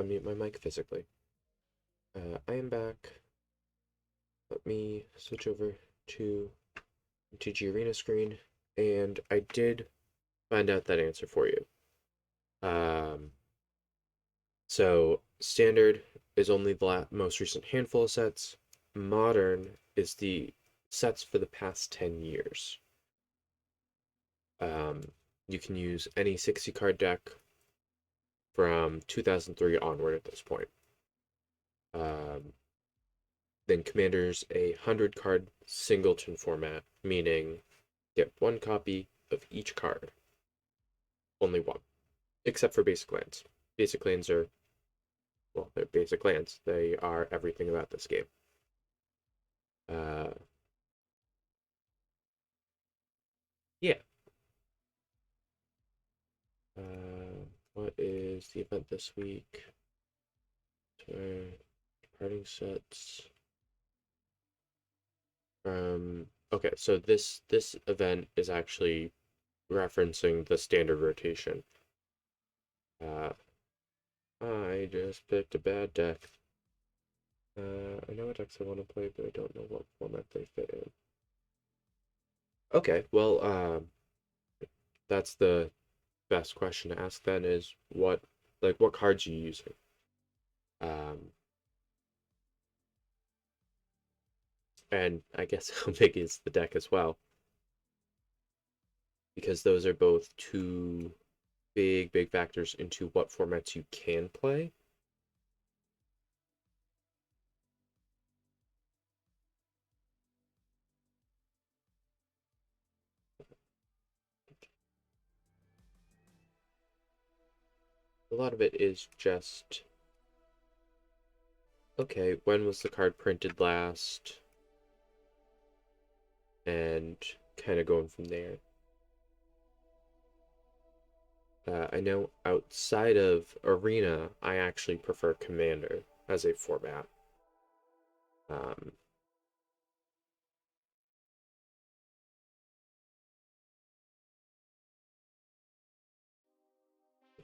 unmute my mic physically. I am back. Let me switch over to MTG Arena screen, and I did find out that answer for you. So Standard is only the most recent handful of sets. Modern is the sets for the past 10 years. You can use any 60 card deck from 2003 onward at this point. Then Commander's a 100 card singleton format, meaning get one copy of each card. Only one. Except for basic lands. Basic lands are, well, they're basic lands. They are everything about this game. Uh, yeah. What is the event this week? Departing sets. Okay, so this event is actually referencing the standard rotation. I just picked a bad deck. I know what decks I want to play, but I don't know what format they fit in. Okay, well, that's the best question to ask then is what cards are you using? And I guess how big is the deck as well? Because those are both two big factors into what formats you can play. A lot of it is just, okay, when was the card printed last? And kind of going from there. I know outside of Arena, I actually prefer Commander as a format. Um,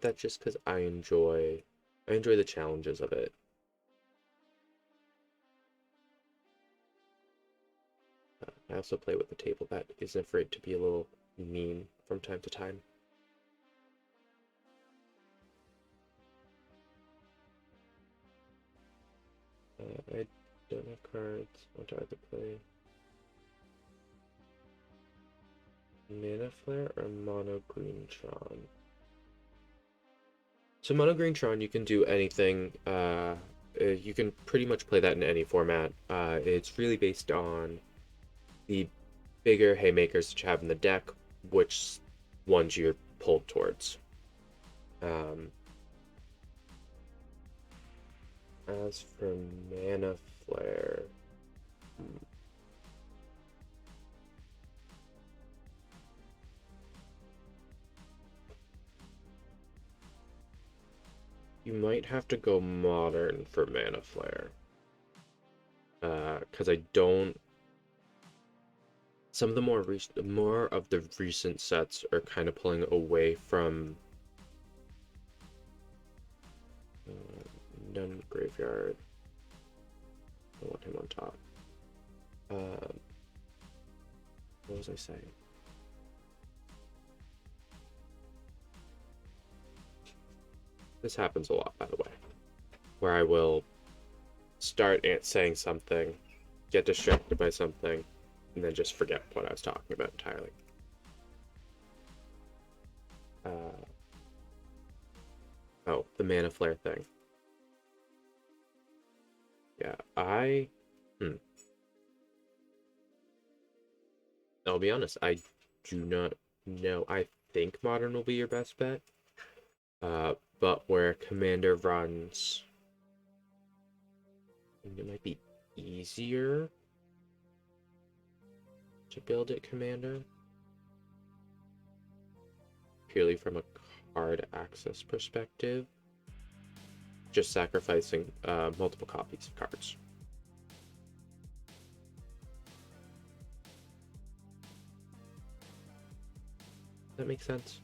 that's just because I enjoy the challenges of it. I also play with a table that isn't afraid to be a little mean from time to time. I don't have cards. I want to either play Mana Flare or Mono Green Tron. So Mono Green Tron, you can do anything. You can pretty much play that in any format. It's really based on the bigger haymakers that you have in the deck, which ones you're pulled towards. As for Mana Flare, you might have to go Modern for Mana Flare. Because I don't. Some of the more of the recent sets are kind of pulling away from Nun Graveyard. I want him on top. What was I saying? This happens a lot, by the way, where I will start saying something, get distracted by something, and then just forget what I was talking about entirely. Oh, the Mana Flare thing. Yeah, I'll be honest, I do not know. I think Modern will be your best bet. But where Commander runs, it might be easier to build it Commander. Purely from a card access perspective. Just sacrificing multiple copies of cards. That makes sense.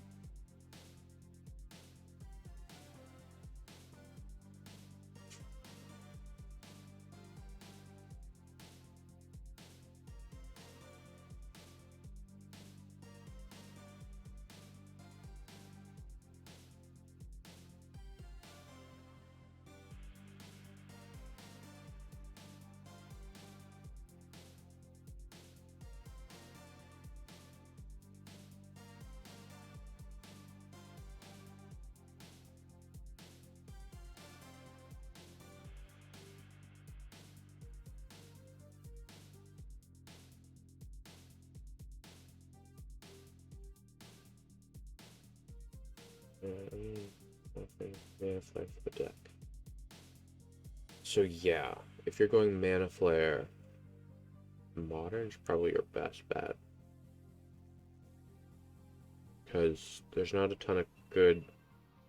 Mana Flare for the deck. So yeah, if you're going Mana Flare, Modern's probably your best bet. Because there's not a ton of good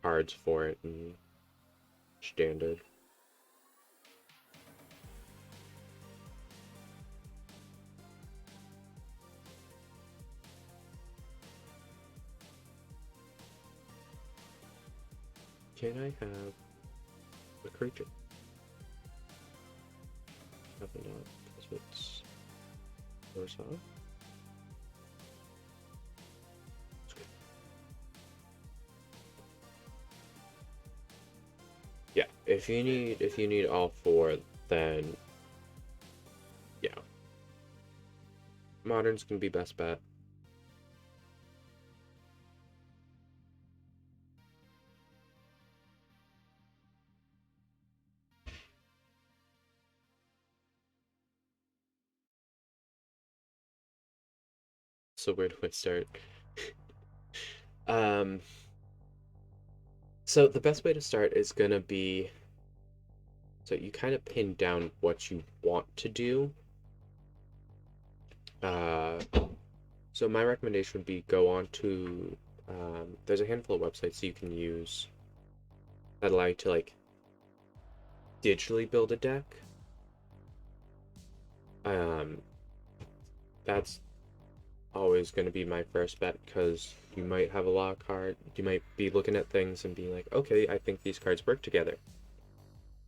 cards for it in Standard. Can I have a creature? Probably not, because it's worse off. Yeah, if you need all four, then yeah. Modern's gonna be best bet. So where do I start? um so the best way to start is gonna be, so you kind of pin down what you want to do. Uh, so my recommendation would be go on to, there's a handful of websites you can use that allow you to like digitally build a deck. That's always going to be my first bet, because you might have a lot of cards. You might be looking at things and being like, okay, I think these cards work together.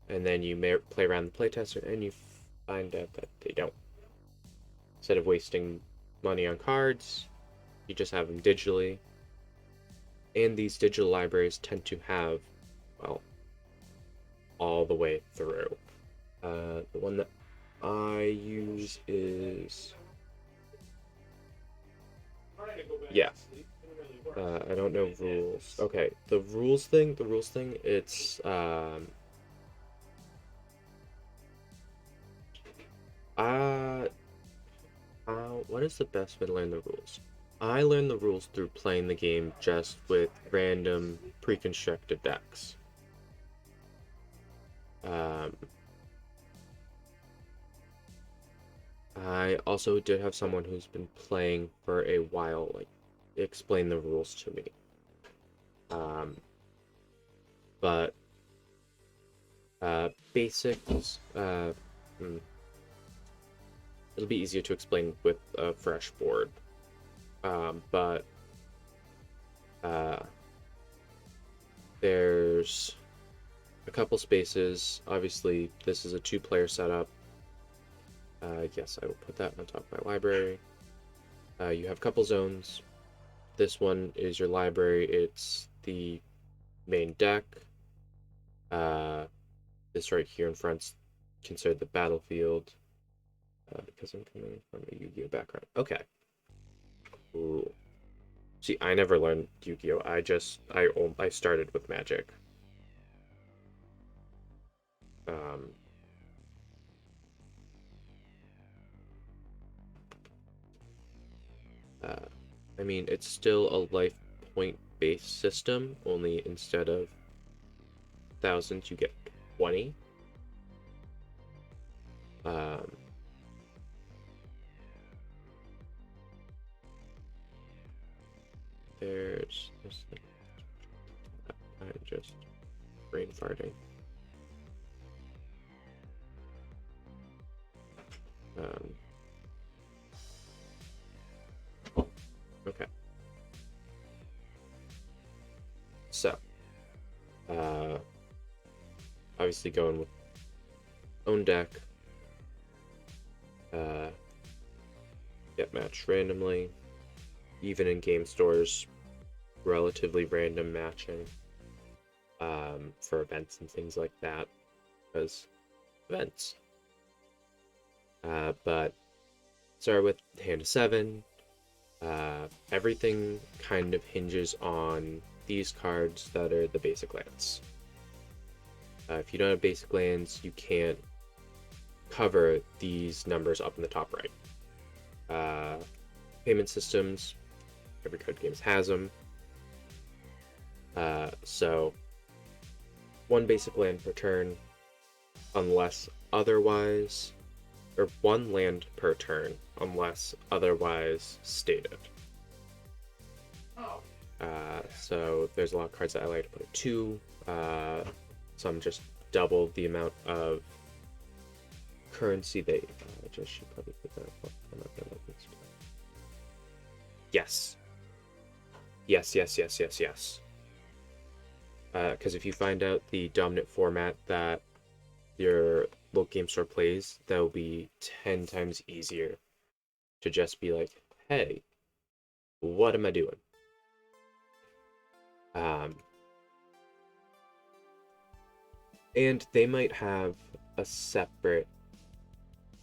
And then you may play around the playtester and you find out that they don't. Instead of wasting money on cards, you just have them digitally. And these digital libraries tend to have, well, all the way through. The one that I use is, yeah. I don't know rules. Okay, the rules thing, it's uh, what is the best way to learn the rules? I learned the rules through playing the game just with random pre-constructed decks. Um, I also did have someone who's been playing for a while, like, explain the rules to me. But basics, it'll be easier to explain with a fresh board. But there's a couple spaces. Obviously, this is a 2-player setup. Yes, I will put that on top of my library. You have a couple zones. This one is your library. It's the main deck. This right here in front's considered the battlefield, because I'm coming from a Yu-Gi-Oh background. Okay. Cool. See, I never learned Yu-Gi-Oh. I started with Magic. I mean, it's still a life point based system, only instead of thousands, you get 20. There's I'm just brain farting. Okay. So, obviously going with own deck, get matched randomly, even in game stores, relatively random matching, for events and things like that, because events. But start with hand of 7. Everything kind of hinges on these cards that are the basic lands. If you don't have basic lands, you can't cover these numbers up in the top right. Payment systems, every card game has them. So one basic land per turn, unless otherwise, or one land per turn, unless otherwise stated. Oh. So there's a lot of cards that I like to put at 2. Some just double the amount of currency they. I just should probably put that up. I'm not gonna let this. Yes. Yes. Because if you find out the dominant format that your local game store plays, that will be 10 times easier to just be like, hey, what am I doing? And they might have a separate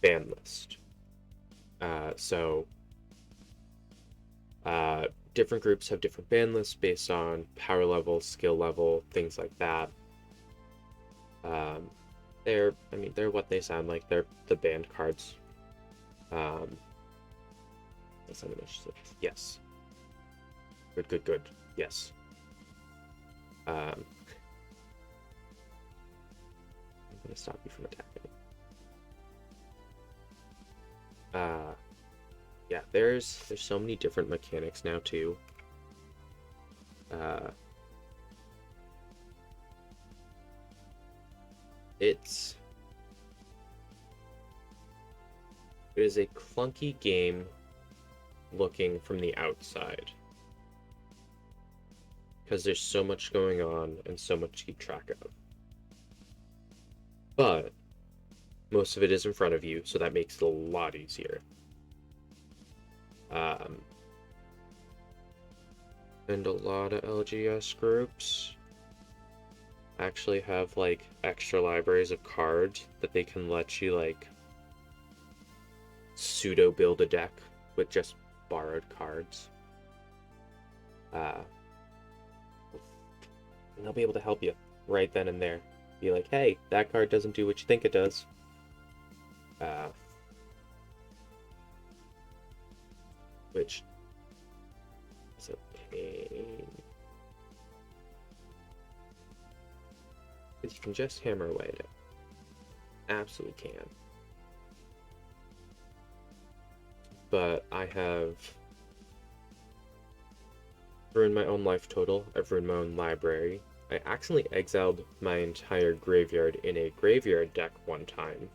ban list. So different groups have different ban lists based on power level, skill level, things like that. They're what they sound like. They're the banned cards. Yes. Good. Yes. I'm gonna stop you from attacking. Yeah, there's so many different mechanics now too. It is a clunky game looking from the outside because there's so much going on and so much to keep track of. But most of it is in front of you, so that makes it a lot easier. And a lot of LGS groups actually have like extra libraries of cards that they can let you like pseudo build a deck with just borrowed cards. And they'll be able to help you right then and there. Be like, hey, that card doesn't do what you think it does. Which is a pain. Because you can just hammer away at it. Absolutely can. But I have ruined my own life total. I've ruined my own library. I accidentally exiled my entire graveyard in a graveyard deck one time.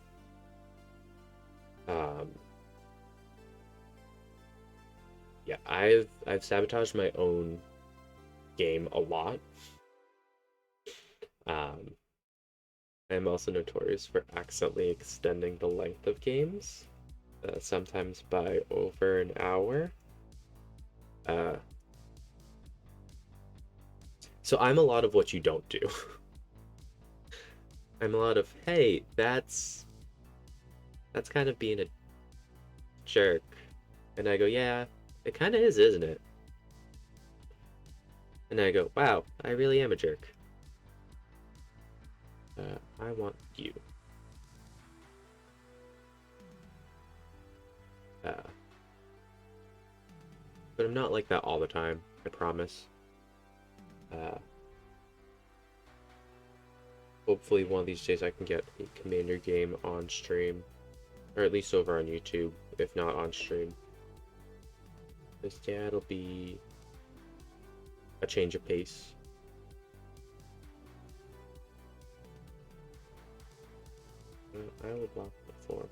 Yeah, I've sabotaged my own game a lot. I'm also notorious for accidentally extending the length of games, sometimes by over an hour. So I'm a lot of what you don't do. I'm a lot of, hey, that's kind of being a jerk. And I go, yeah, it kind of is, isn't it? And I go, wow, I really am a jerk. I want you. But I'm not like that all the time, I promise. Hopefully one of these days I can get a Commander game on stream. Or at least over on YouTube, if not on stream. Because yeah, it'll be a change of pace. I will block the 4/4.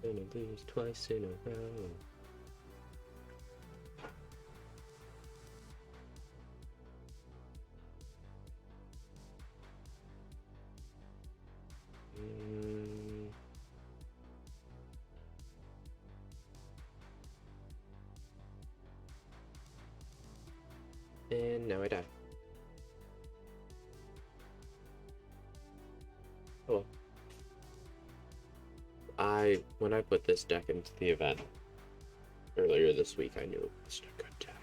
Gonna lose twice in a row. And now I die. Oh well. When I put this deck into the event earlier this week, I knew it was a good deck.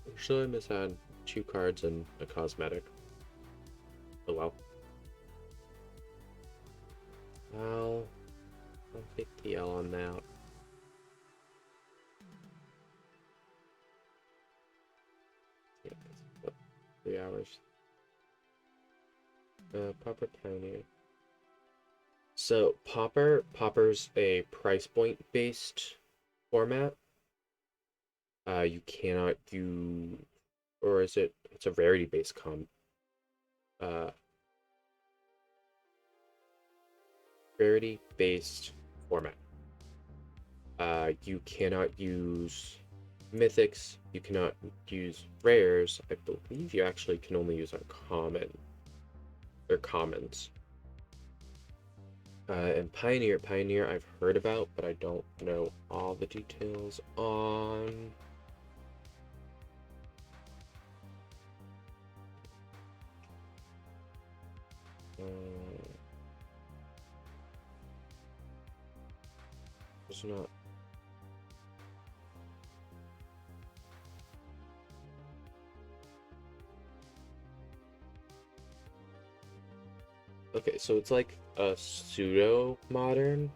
Actually, I misheard 2 cards and a cosmetic. Oh well. I'll what, 3 hours. Pauper Pioneer. So Pauper's a price point based format. You cannot use, or is it? It's a rarity based uh, rarity based format. You cannot use mythics. You cannot use rares. I believe you actually can only use uncommon or commons. And Pioneer I've heard about, but I don't know all the details on. It's not. Okay, so it's like a pseudo modern.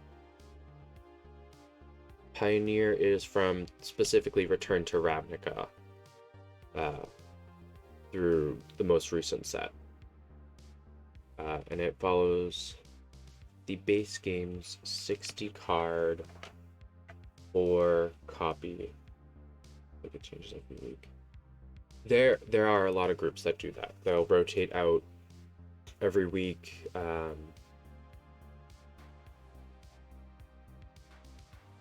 Pioneer is from specifically Return to Ravnica through the most recent set. And it follows the base game's 60 card or copy. I think it changes every week. There are a lot of groups that do that. They'll rotate out every week.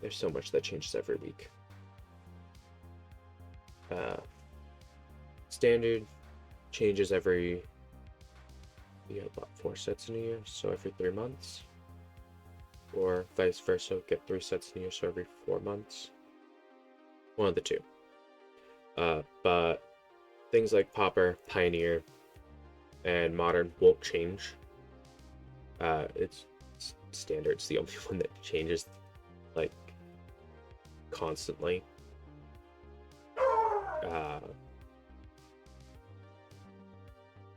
There's so much that changes every week. Standard changes every, about 4 sets in a year, so every 3 months. Or vice versa, get 3 sets in a year, so every 4 months. One of the two. But things like Pauper, Pioneer, and Modern won't change. It's standard. It's the only one that changes, like, constantly.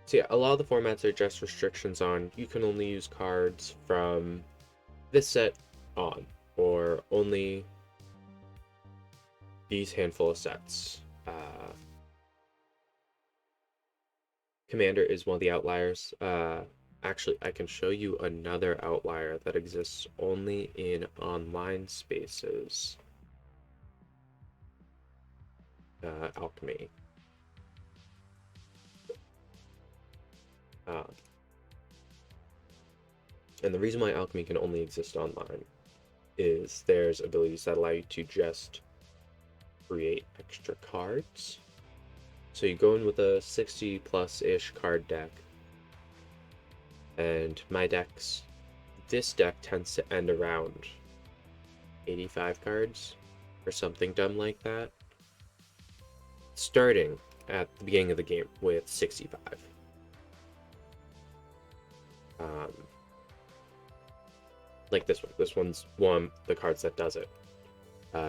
So yeah, a lot of the formats are just restrictions on you can only use cards from this set on, or only these handful of sets. Commander is one of the outliers. Actually, I can show you another outlier that exists only in online spaces. Alchemy. And the reason why Alchemy can only exist online is there's abilities that allow you to just create extra cards. So you go in with a 60 plus-ish card deck, and this deck tends to end around 85 cards, or something dumb like that, starting at the beginning of the game with 65. Like this one. This one's one of the cards that does it.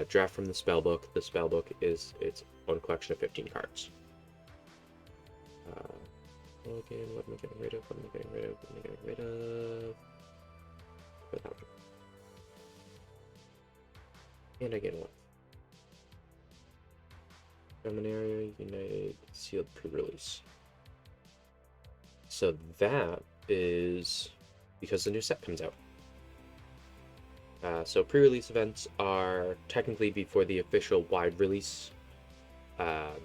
Draft from the spellbook. The spellbook is its own collection of 15 cards. Okay, what am I getting rid of? What am I getting rid of? What am I getting rid of? Put that one. And I get one. Dominaria, United, Sealed Pre-Release. So that is because the new set comes out. So pre-release events are technically before the official wide release. And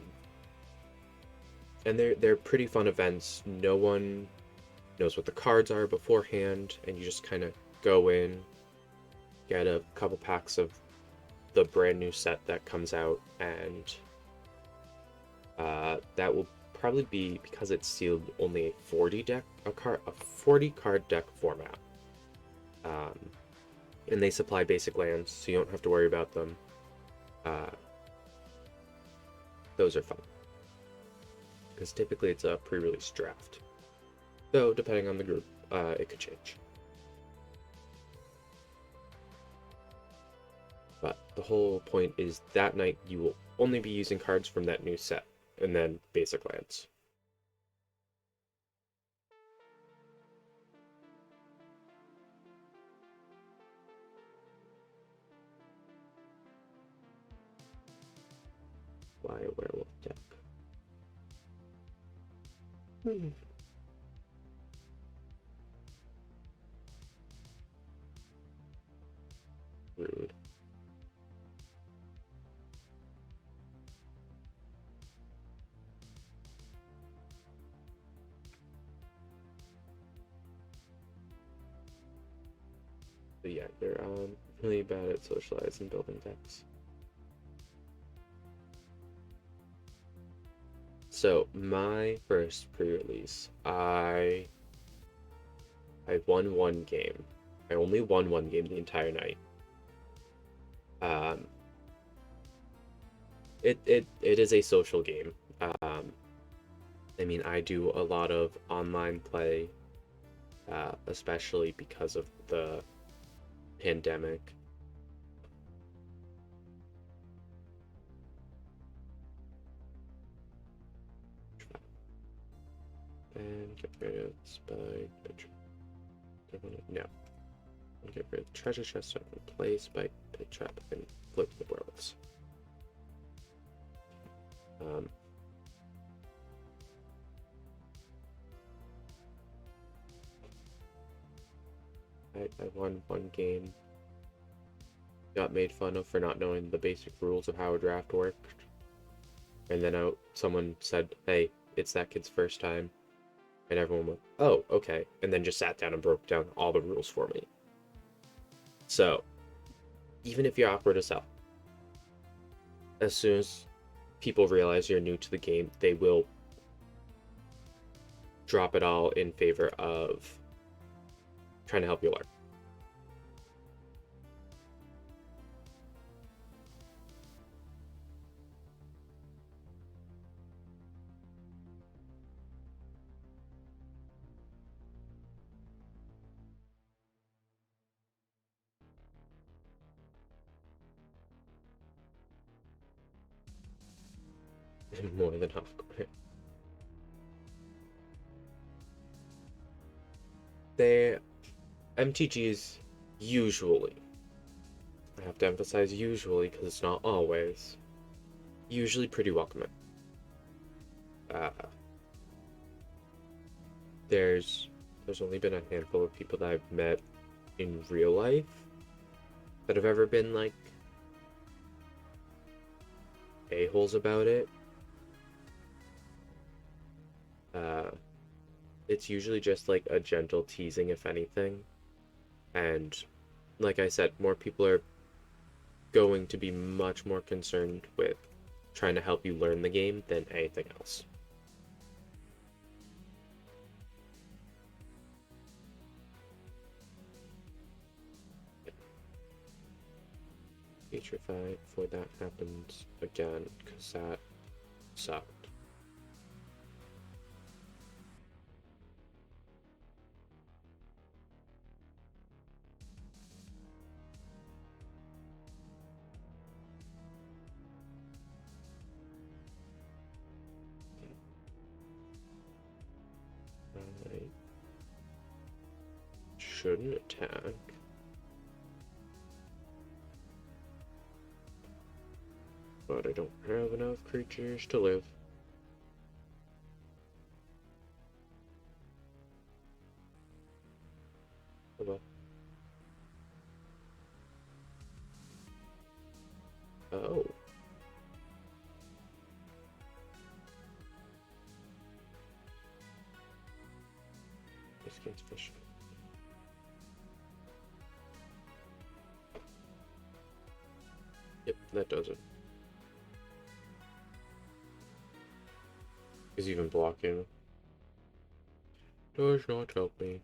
they're pretty fun events. No one knows what the cards are beforehand, and you just kind of go in, get a couple packs of the brand new set that comes out, and that will probably be, because it's sealed, only a 40 card deck format. And they supply basic lands, so you don't have to worry about them. Those are fun, because typically it's a pre-release draft. Though, depending on the group, it could change. But the whole point is that night you will only be using cards from that new set, and then basic lands. Why a werewolf deck? Rude. But yeah, they're really bad at socializing building decks. So my first pre-release, I won one game. I only won one game the entire night. Um, it is a social game. I mean, I do a lot of online play, especially because of the pandemic. And get rid of Spike. No. Get rid of the treasure chest so I can play Spike, Pit Trap, and flip the werewolves. I won one game. Got made fun of for not knowing the basic rules of how a draft worked. And then someone said, hey, it's that kid's first time. And everyone went, oh, okay. And then just sat down and broke down all the rules for me. So, even if you're awkward as hell, as soon as people realize you're new to the game, they will drop it all in favor of trying to help you learn. More than half. They MTGs usually, I have to emphasize usually because it's not always, usually pretty welcoming. There's only been a handful of people that I've met in real life that have ever been like a-holes about it. It's usually just like a gentle teasing, if anything. And like I said, more people are going to be much more concerned with trying to help you learn the game than anything else. Feature fight before that happens again, because that sucked. I shouldn't attack. But I don't have enough creatures to live. Oh well. Oh. This game's fish. Yep, that does it. Is even blocking. Does not help me.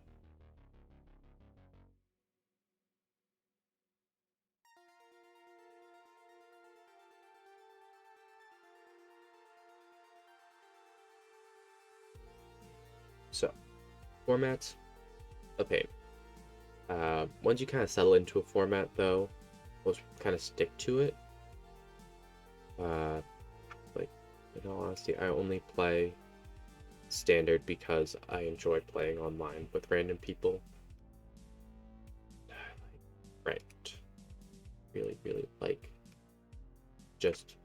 So, formats, a pain. Once you kind of settle into a format, though, most kind of stick to it. Like, in all honesty, I only play standard because I enjoy playing online with random people. Right. Really, really like just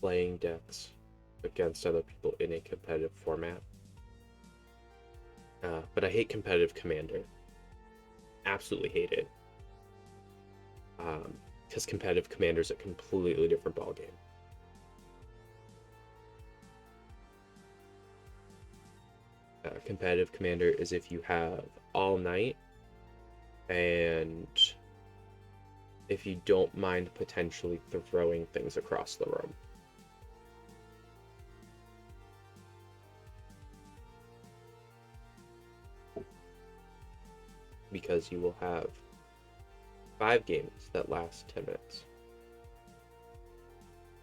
playing decks against other people in a competitive format. But I hate competitive commander. Absolutely hate it. Because competitive commander is a completely different ballgame. Competitive commander is if you have all night, and if you don't mind potentially throwing things across the room. Because you will have 5 games that last 10 minutes.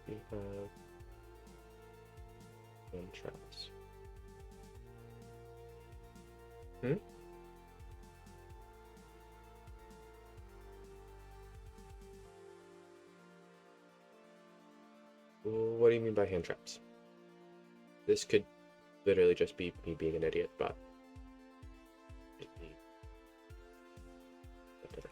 You have one traps. What do you mean by hand traps? This could literally just be me being an idiot, but whatever.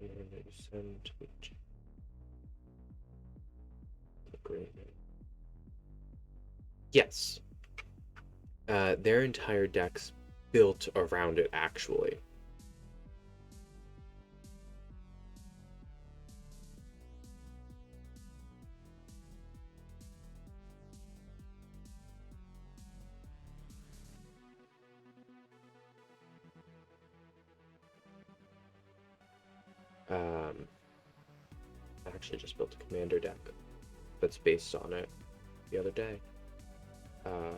And you send to the green. Yes. Their entire deck's built around it, actually. I actually just built a commander deck that's based on it the other day. So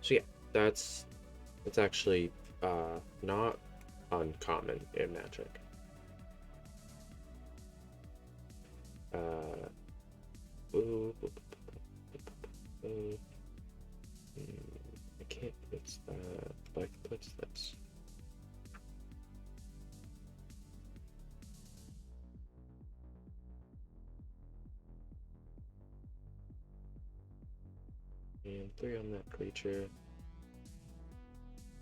yeah, that's actually not uncommon in Magic. I can't put that, but I can put this. And 3 on that creature.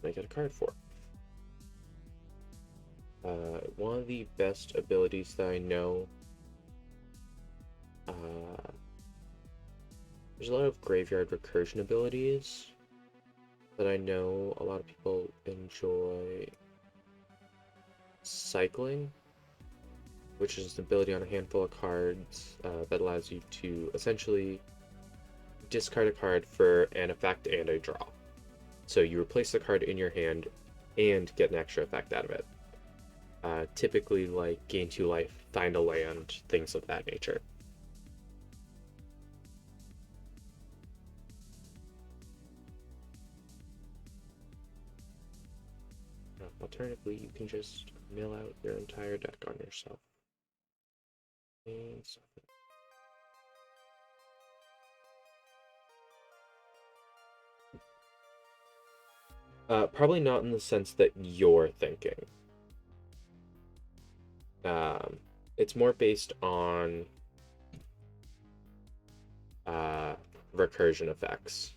I get a card for. One of the best abilities that I know. There's a lot of graveyard recursion abilities that I know a lot of people enjoy cycling, which is an ability on a handful of cards that allows you to essentially discard a card for an effect and a draw. So you replace the card in your hand and get an extra effect out of it. Typically like gain 2 life, find a land, things of that nature. Alternatively, you can just mill out your entire deck on yourself. And probably not in the sense that you're thinking. It's more based on recursion effects.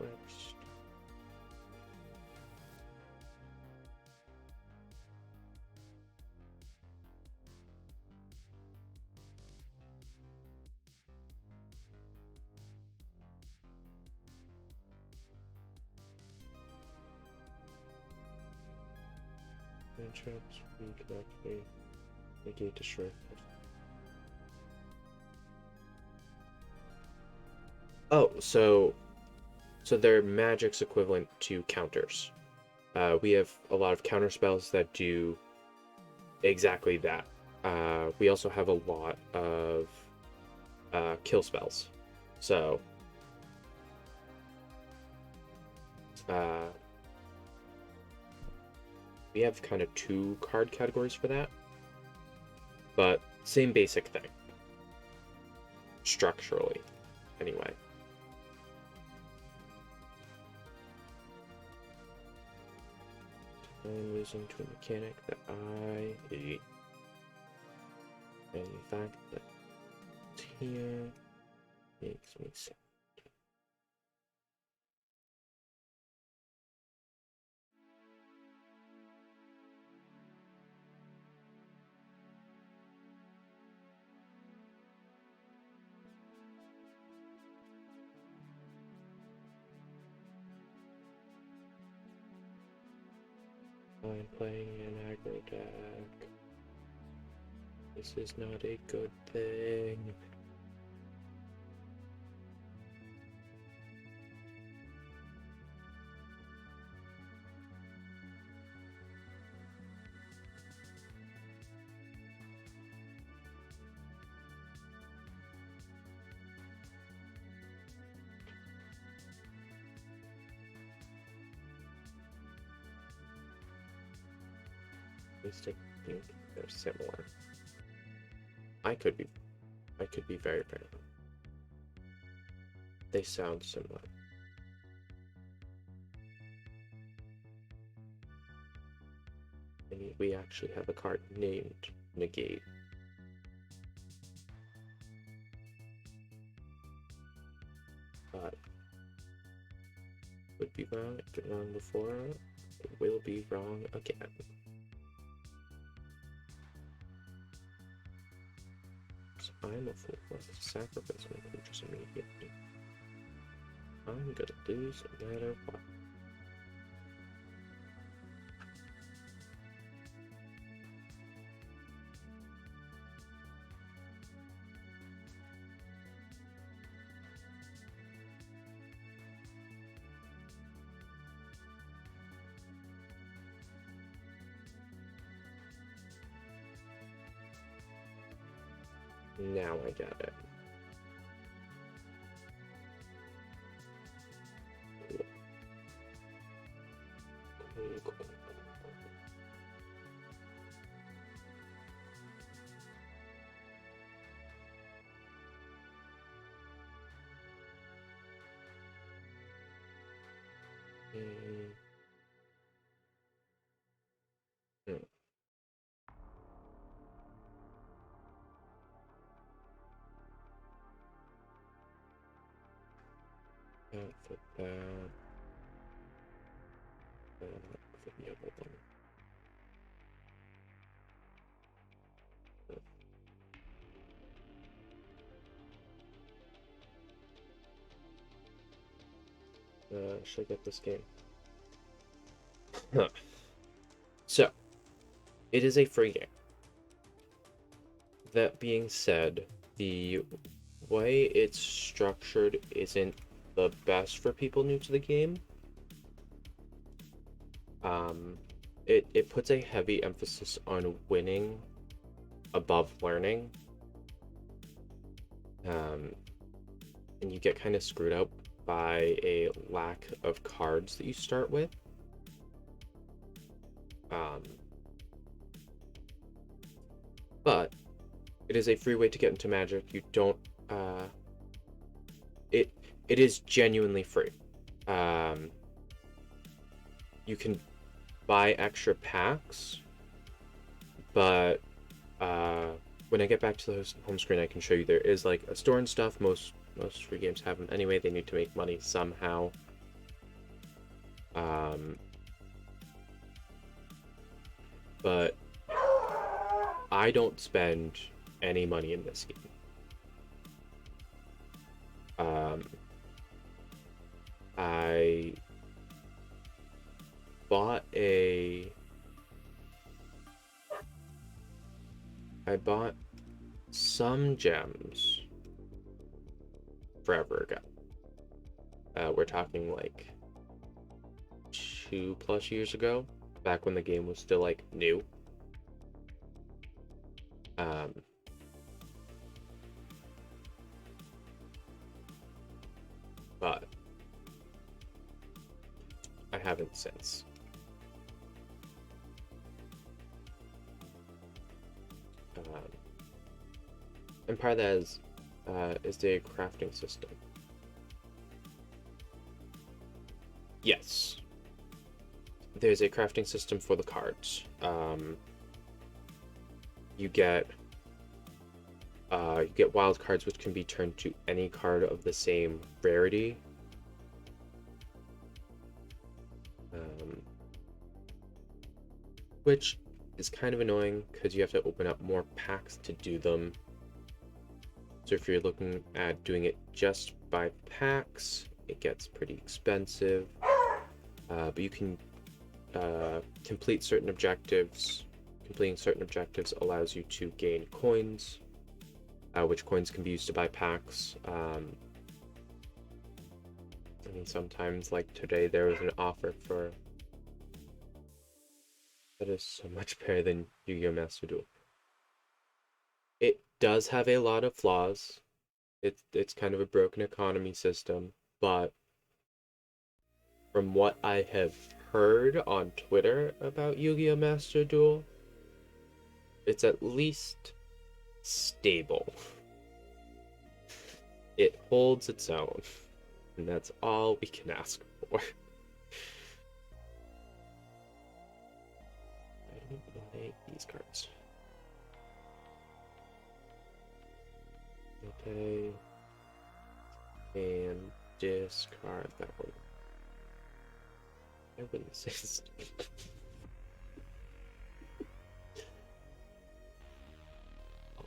Next. Matchups, we can actually negate destroy. Oh, so they're magic's equivalent to counters. We have a lot of counter spells that do exactly that. We also have a lot of kill spells. So we have kind of two card categories for that, but same basic thing. Structurally, anyway. I'm losing to a mechanic that I hate. And the fact that it's here makes me sad. I'm playing an aggro deck. This is not a good thing. At least I think they're similar. I could be very, very wrong. They sound similar. And we actually have a card named Negate. But would be wrong. I've been wrong before. It will be wrong again. So I'm a fool. Let's sacrifice my creatures immediately. I'm gonna lose no matter what. Now I got it. Cool. For that. For the other one. Should I get this game? So, it is a free game. That being said, the way it's structured isn't the best for people new to the game. It puts a heavy emphasis on winning above learning. And you get kind of screwed out by a lack of cards that you start with. But it is a free way to get into Magic. You don't it is genuinely free. You can buy extra packs, but when I get back to the home screen, I can show you there is like a store and stuff. Most free games have them anyway. They need to make money somehow. But I don't spend any money in this game. I bought a I bought some gems forever ago. We're talking like 2+ years ago, back when the game was still like new. Um, but I haven't since. And part of that is the crafting system. Yes, there's a crafting system for the cards. You get wild cards, which can be turned to any card of the same rarity. Which is kind of annoying because you have to open up more packs to do them. So if you're looking at doing it just by packs, it gets pretty expensive. But you can complete certain objectives. Completing certain objectives allows you to gain coins, which coins can be used to buy packs. I mean, sometimes, like today, there was an offer for... That is so much better than Yu-Gi-Oh! Master Duel. It does have a lot of flaws. It's kind of a broken economy system, but from what I have heard on Twitter about Yu-Gi-Oh! Master Duel, it's at least stable. It holds its own, and that's all we can ask for. I don't eliminate these cards. Okay. And discard that one. I wouldn't say this.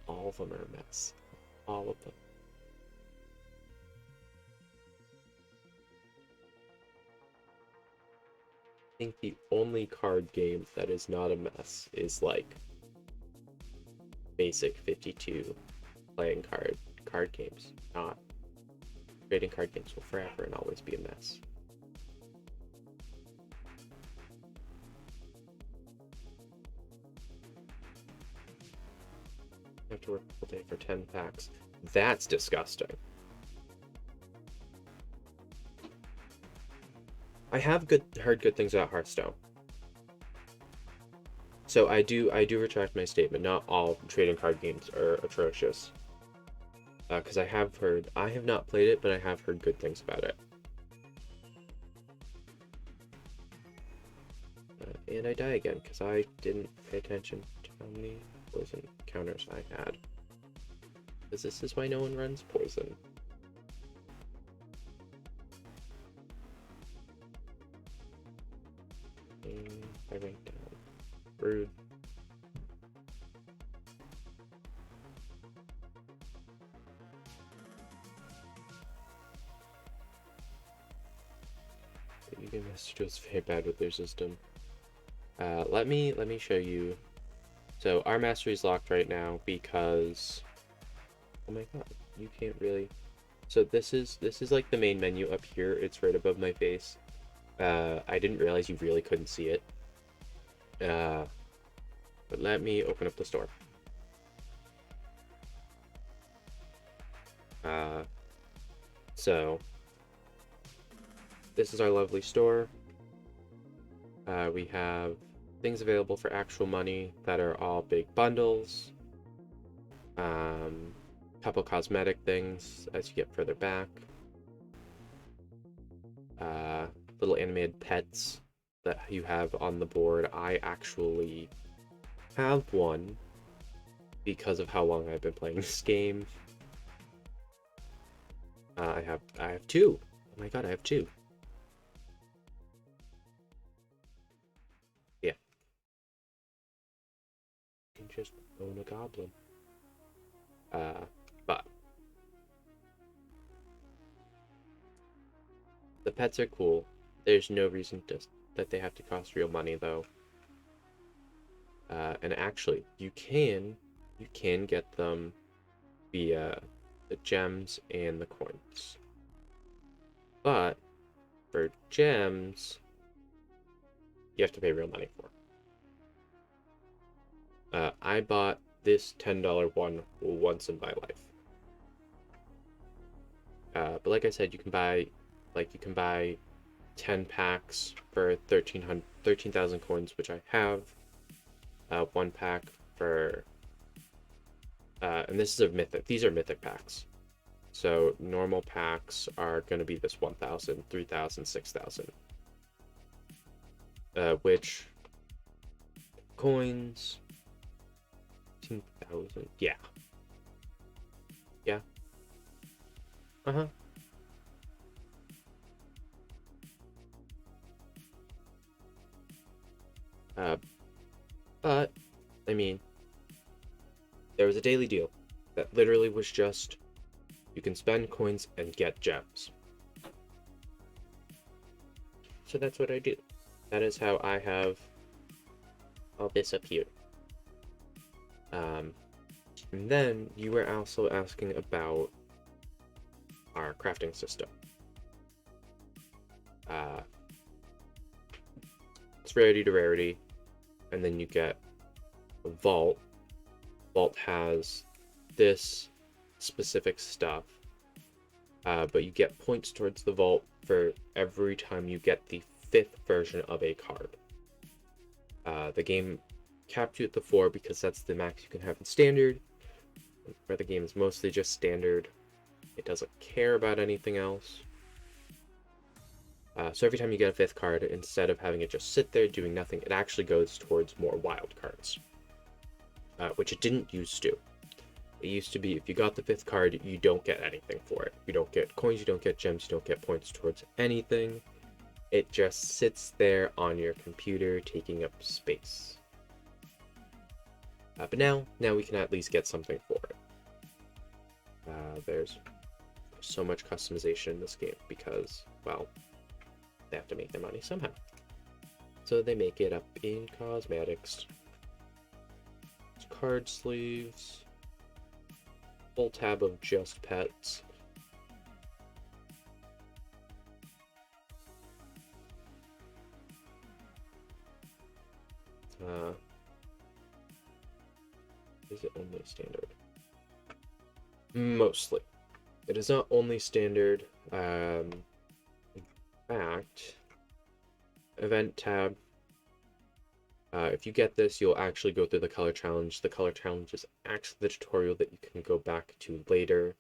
All of them are a mess. All of them. I think the only card game that is not a mess is like basic 52 playing card games. Not trading card games will forever and always be a mess. I have to work all day for 10 packs. That's disgusting. I have heard good things about Hearthstone. So I do retract my statement. Not all trading card games are atrocious. Because I have not played it, but I have heard good things about it. And I die again because I didn't pay attention to how many poison counters I had. Because this is why no one runs poison. And I went down. Rude. Yu-Gi-Oh! Master Duel is very bad with their system. Let me show you. So our mastery is locked right now because, oh my god, you can't really. So this is like the main menu up here. It's right above my face. I didn't realize you really couldn't see it. But let me open up the store. So this is our lovely store. We have things available for actual money that are all big bundles. Couple cosmetic things as you get further back. Little animated pets that you have on the board. I actually have one because of how long I've been playing this game. I have two. Oh my god, I have two. Yeah. You can just own a goblin. But the pets are cool. There's no reason that they have to cost real money though. And actually, you can you can get them via the gems and the coins. But for gems, you have to pay real money for. I bought this $10 one once in my life. But like I said, you can buy 10 packs for 13,000 coins, which I have. One pack for and this is a mythic. These are mythic packs. So normal packs are going to be this 1,000, 3,000, 6,000. Which coins 15,000. Yeah. Yeah. Uh-huh. But I mean, there was a daily deal that literally was just you can spend coins and get gems. So that's what I do. That is how I have all this up here. And then you were also asking about our crafting system. It's rarity to rarity, and then you get a vault. Vault has this specific stuff, but you get points towards the vault for every time you get the 5th version of a card. The game capped you at the 4 because that's the max you can have in standard, where the game is mostly just standard. It doesn't care about anything else. So every time you get a 5th card, instead of having it just sit there doing nothing, it actually goes towards more wild cards, which it didn't used to. It used to be if you got the 5th card, you don't get anything for it. You don't get coins, you don't get gems, you don't get points towards anything. It just sits there on your computer, taking up space. But now we can at least get something for it. There's so much customization in this game because, well, they have to make their money somehow. So they make it up in cosmetics. It's card sleeves. Full tab of just pets. Is it only standard? Mostly. It is not only standard. In fact, event tab. If you get this, you'll actually go through the color challenge. The color challenge is actually the tutorial that you can go back to later.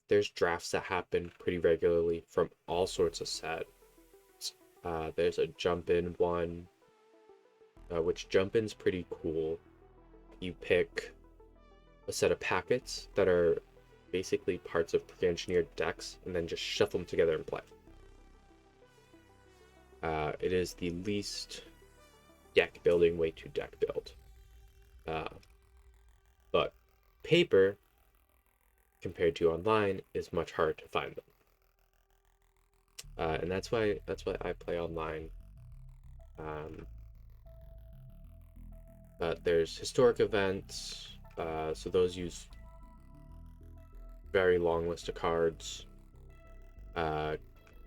There's drafts that happen pretty regularly from all sorts of sets. There's a jump-in one, which jump-in's pretty cool. You pick a set of packets that are basically parts of pre-engineered decks, and then just shuffle them together and play. It is the least deck building way to deck build. But paper, compared to online, is much harder to find them. And that's why I play online. But there's historic events, so those use very long list of cards.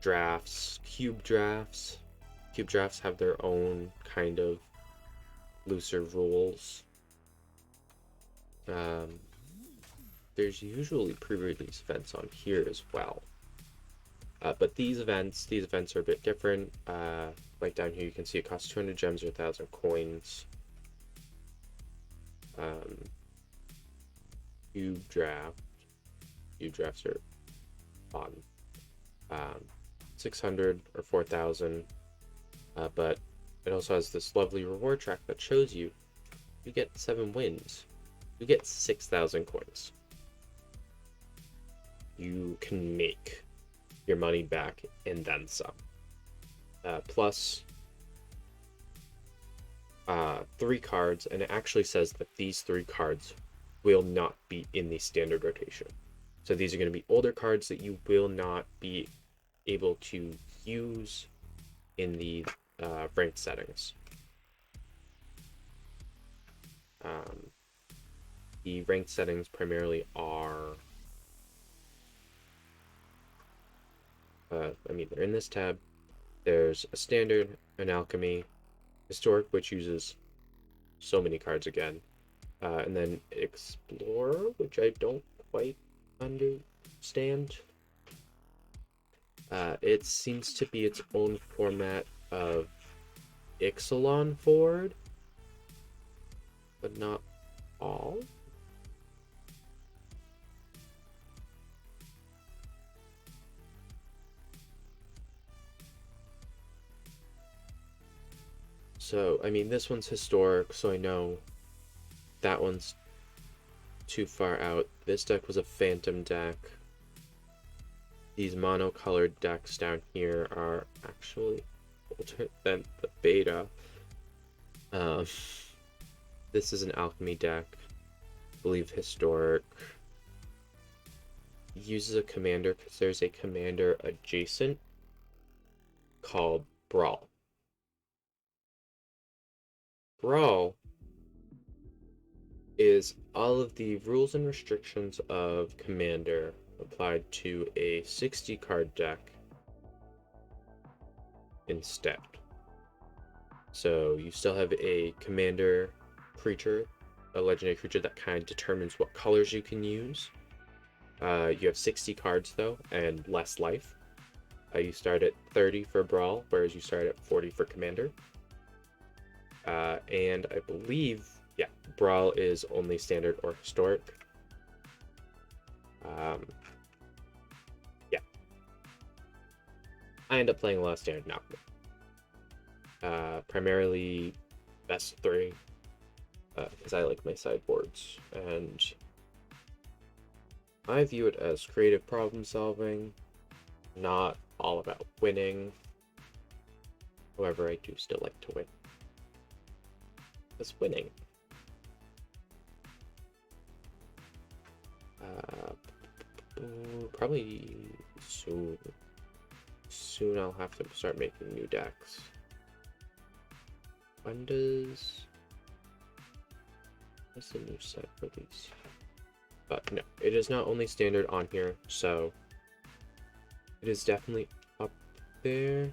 Drafts, cube drafts. Cube drafts have their own kind of looser rules. There's usually pre-release events on here as well. But these events are a bit different. Like down here, you can see it costs 200 gems or 1,000 coins. Cube drafts are fun. 600 or 4,000. But it also has this lovely reward track that shows you get 7 wins. You get 6,000 coins. You can make your money back and then some. Plus 3 cards, and it actually says that these 3 cards will not be in the standard rotation. So these are going to be older cards that you will not be able to use in the ranked settings. The ranked settings primarily are, they're in this tab. There's a standard, an alchemy, historic, which uses so many cards again, and then explorer, which I don't quite understand. It seems to be its own format of Ixalan Ford, but not all. So, this one's historic, so I know that one's too far out. This deck was a phantom deck. These mono-colored decks down here are actually older than the beta. This is an alchemy deck. I believe historic. Uses a commander because there's a commander adjacent called Brawl. Brawl is all of the rules and restrictions of Commander applied to a 60 card deck instead. So you still have a Commander creature, a legendary creature that kind of determines what colors you can use. You have 60 cards though, and less life. You start at 30 for Brawl, whereas you start at 40 for Commander. And I believe, Brawl is only standard or historic. I end up playing a lot of standard now. Primarily best of 3, because I like my sideboards, and I view it as creative problem solving, not all about winning. However, I do still like to win. Because winning. Probably soon. Soon I'll have to start making new decks. When does... What's the new set release? But no, it is not only standard on here, so it is definitely up there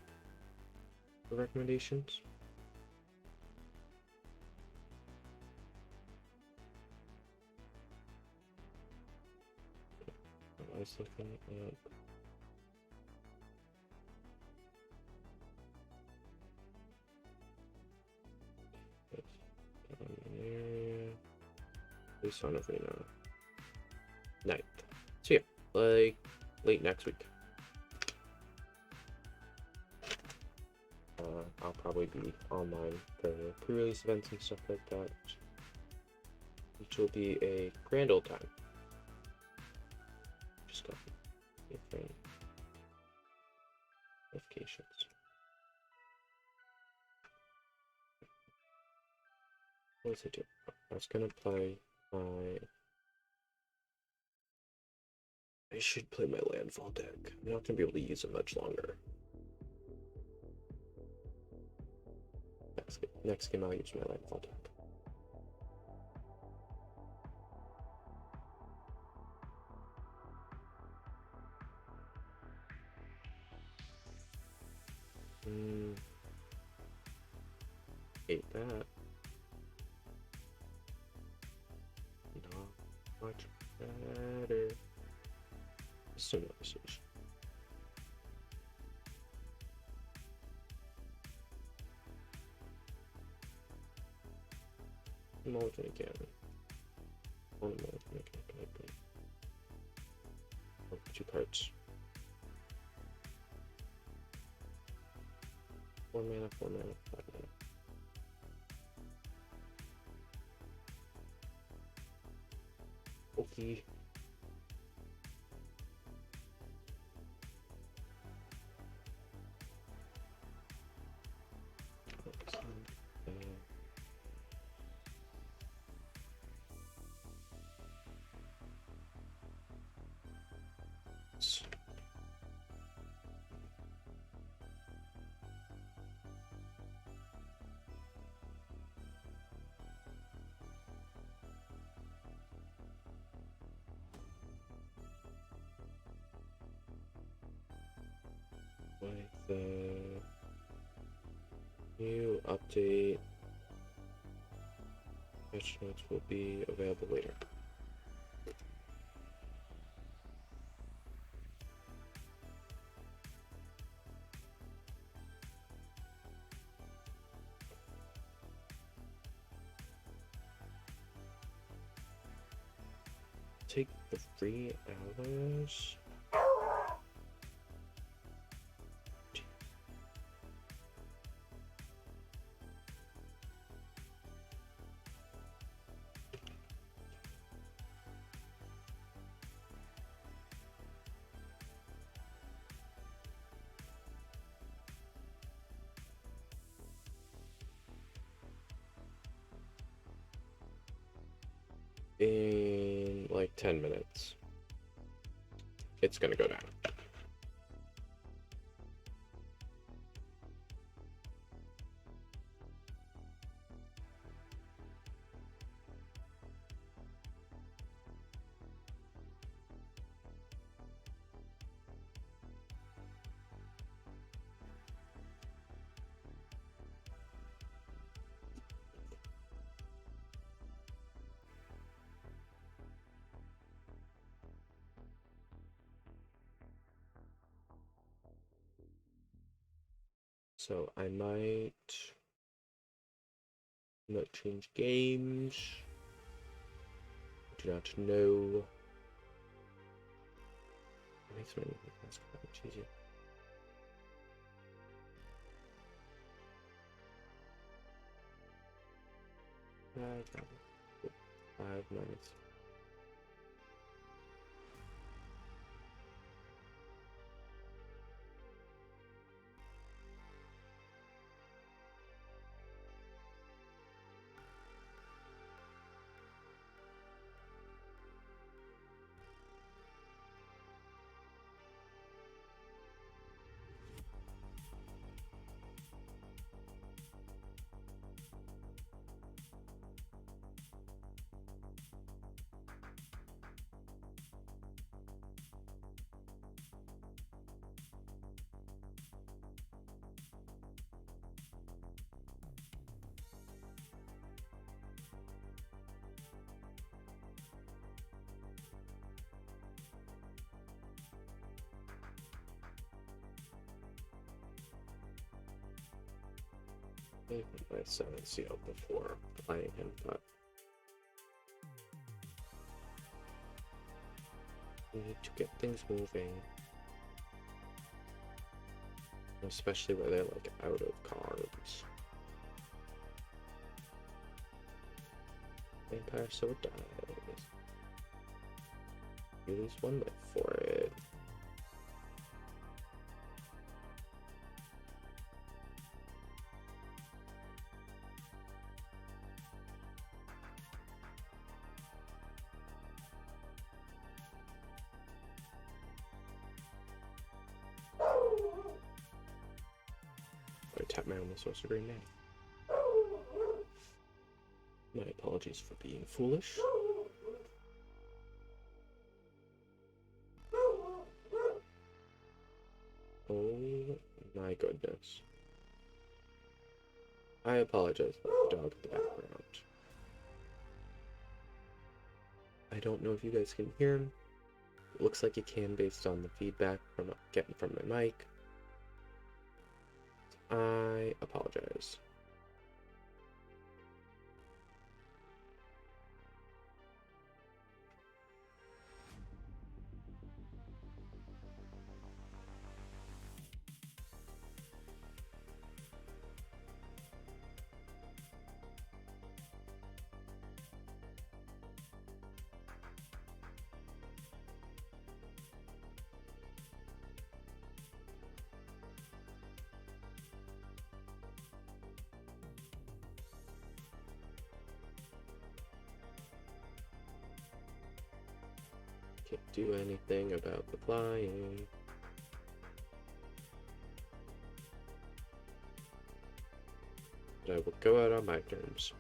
for recommendations. I was looking at... Son of Reno. 9th. So yeah, like late next week. I'll probably be online for pre-release events and stuff like that, which will be a grand old time. Just got different notifications. What was I doing? I was gonna play my... I should play my landfall deck. I'm not gonna be able to use it much longer. Next game I'll use my landfall deck. Hate that. Not much better. Civilization. Mulligan again. One mulligan again. Oh, 2 cards. 4 mana, 4 mana, 5 mana. Okay. update. Patch notes will be available later. Take the 3 hours. In like 10 minutes, it's gonna go down. So I might not change games. Do not know. It makes my task much easier. Five minutes. My son and seal before playing him, but we need to get things moving, especially where they're like out of cards. Vampire Sword dies. You lose 1 life for it. I tap my own sorcerer green now. My apologies for being foolish. Oh my goodness. I apologize about the dog in the background. I don't know if you guys can hear him. It looks like you can based on the feedback from getting from my mic. I apologize. Can't do anything about the flying. But I will go out on my terms.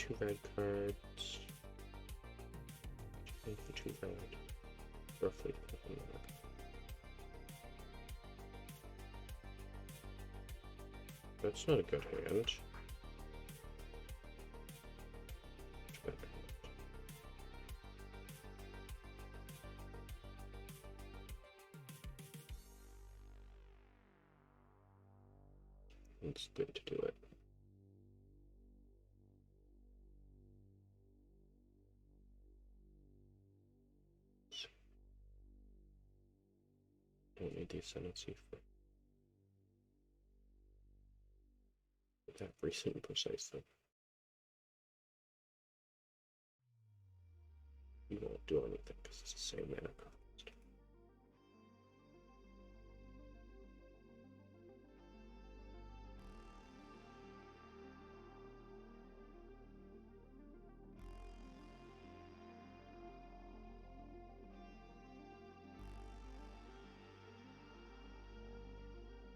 2 red cards. Make the 2 red. Roughly. That's not a good hand. It's good to do it. Don't need the ascendancy for that recent precisely. You won't do anything because it's the same mana cost.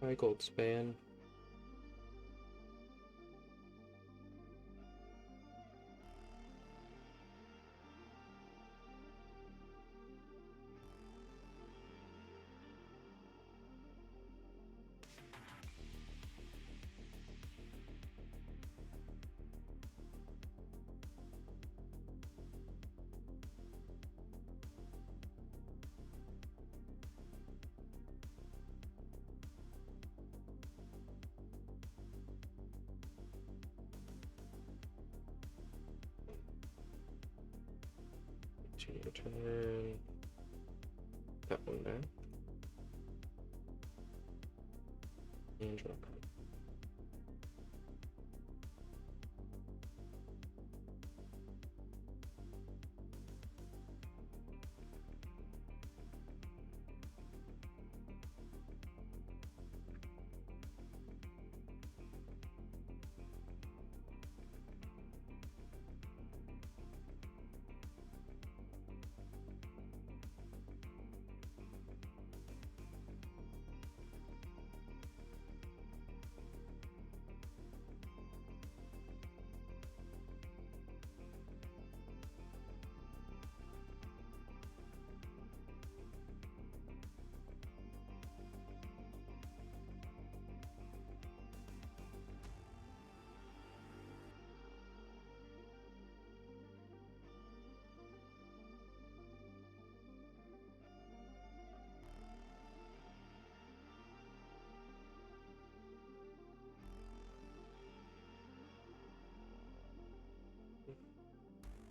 Hi, Goldspan. Continue turn. That one back. And draw a card.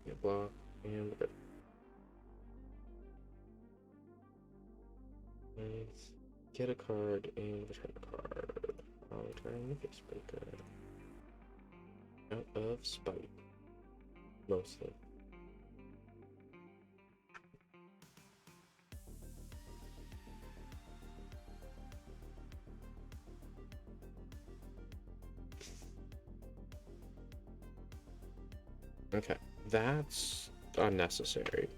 Yeah, block and rip. Nice. Get a card and return a card. I'll return the face breaker. Out of spite. Mostly. Okay, that's unnecessary.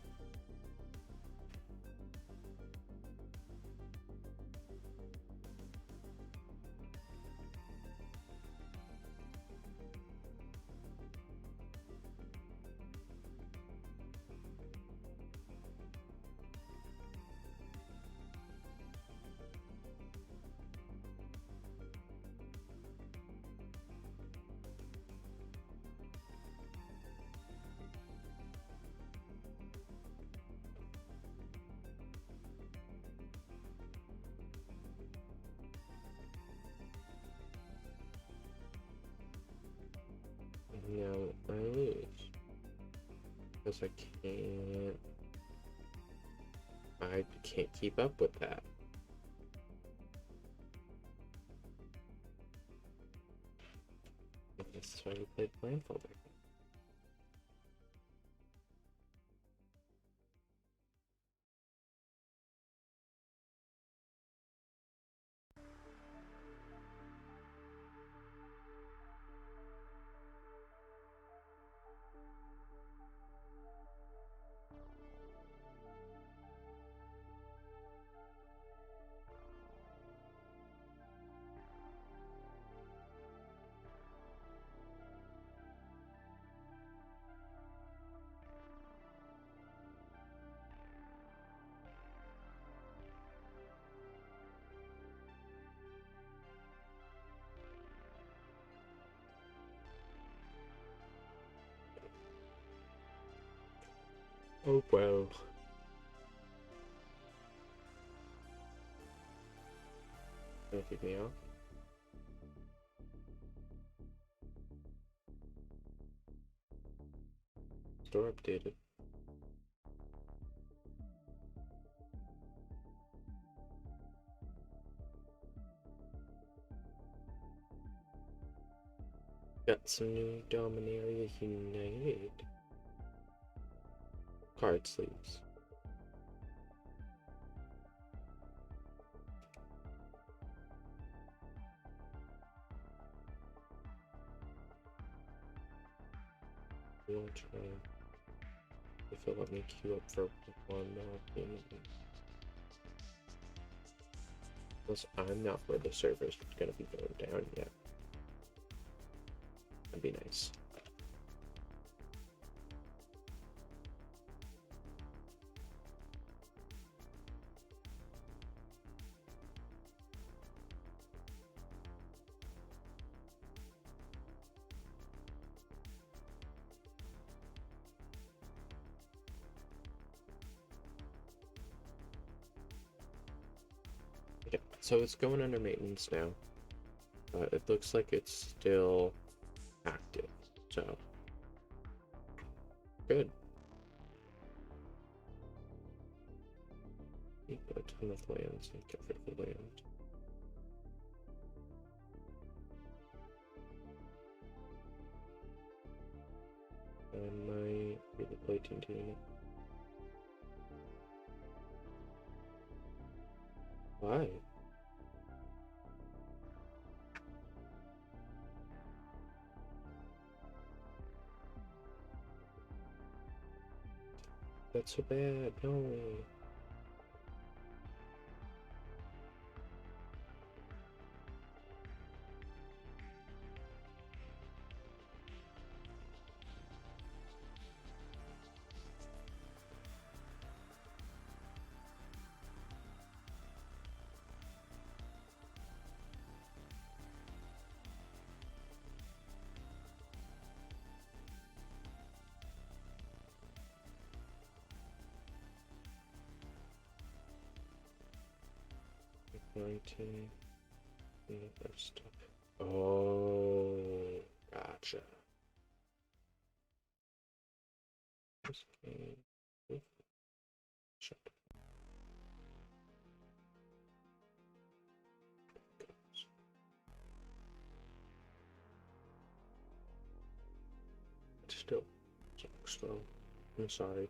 No, I lose. Because I can't keep up with that. That's why we played Blindfold. Oh well. Gonna kick me off. Store updated. Got some new Dominaria Unite card sleeves. We'll try if it'll let me queue up for one more game. Plus, I'm not where the server's gonna be going down yet. That'd be nice. Okay, so it's going under maintenance now. It looks like it's still active, so good. Need a ton of lands and get rid of the land. I might be the play team doing it. Why? That's so bad. No. Stuff. Oh, gotcha. Okay. Shut up. Still so slow. I'm sorry.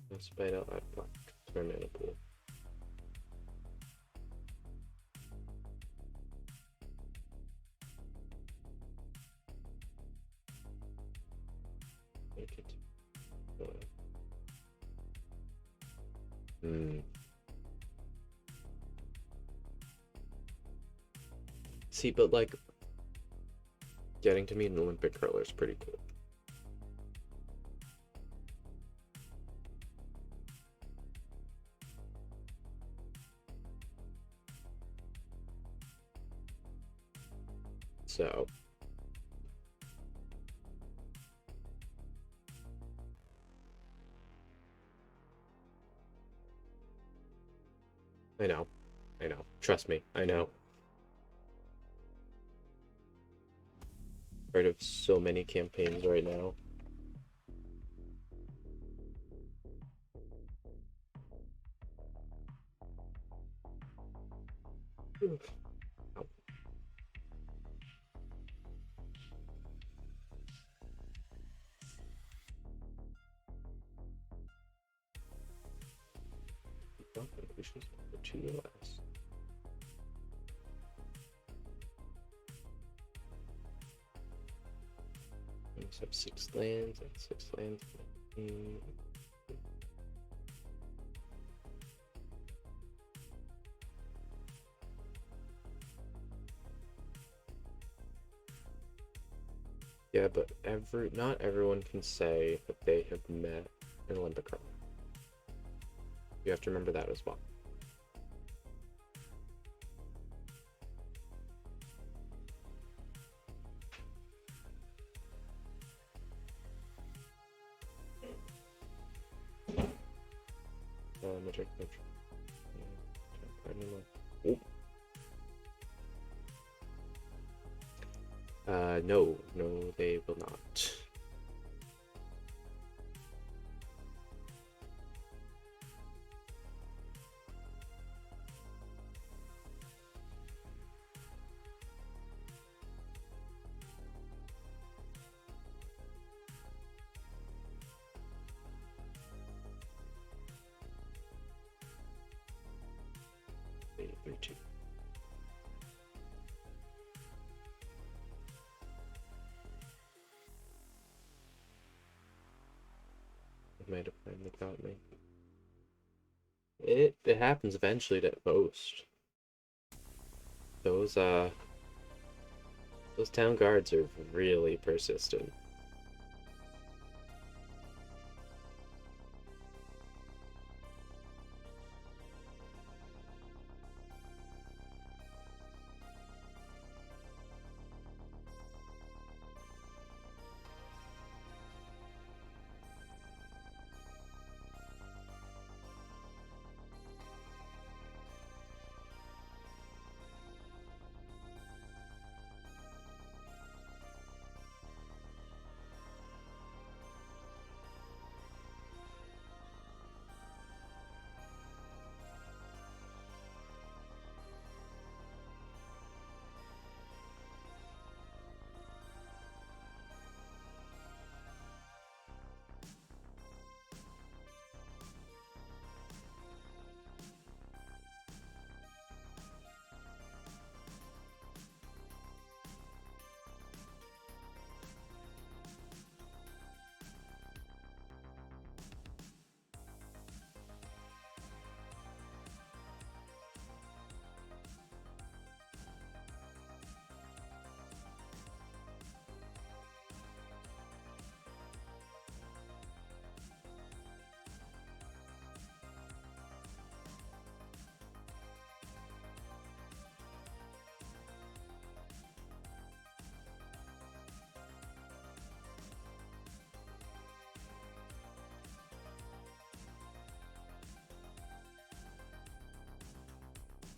Let's spite out that black. It's my mana pool. Make it. See, but like, getting to meet an Olympic curler is pretty cool. So, I know. Trust me, I know. Part of so many campaigns right now. Ow. I think we should put 2 US. We just have 6 lands and 6 lands. Yeah, but not everyone can say that they have met an Olympic curler. You have to remember that as well. Magic. No, they will not. They 3-2. It might have finally got me. It happens eventually to most. Those town guards are really persistent.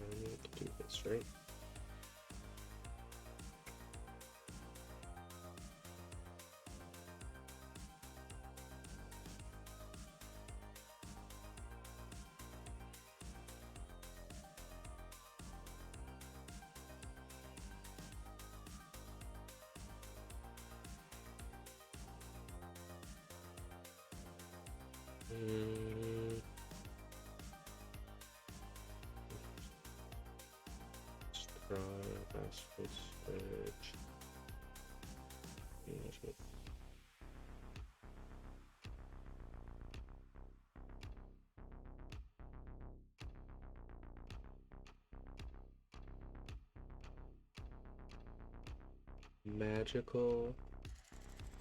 I need to do this, right? Switch. Magical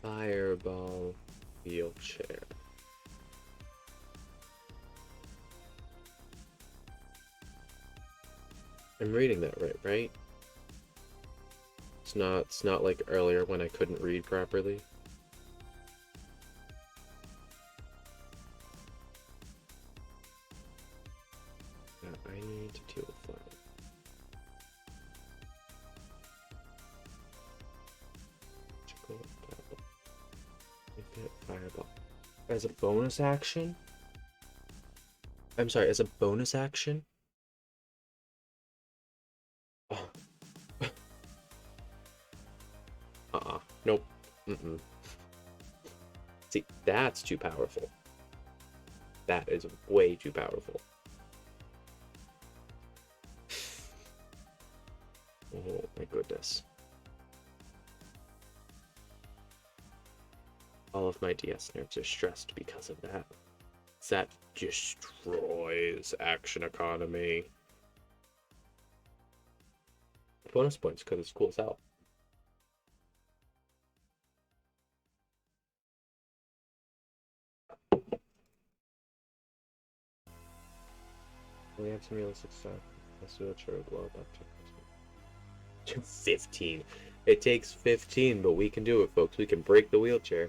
fireball wheelchair. I'm reading that right? It's not like earlier when I couldn't read properly. Now I need to deal with that. Fireball. As a bonus action? I'm sorry, as a bonus action? Oh. Nope. See, that's too powerful. That is way too powerful. Oh my goodness. All of my DS nerds are stressed because of that. That destroys action economy. Bonus points because it's cool as hell. We have some realistic stuff. Let's do a true blow up to 15. It takes 15, but we can do it, folks. We can break the wheelchair.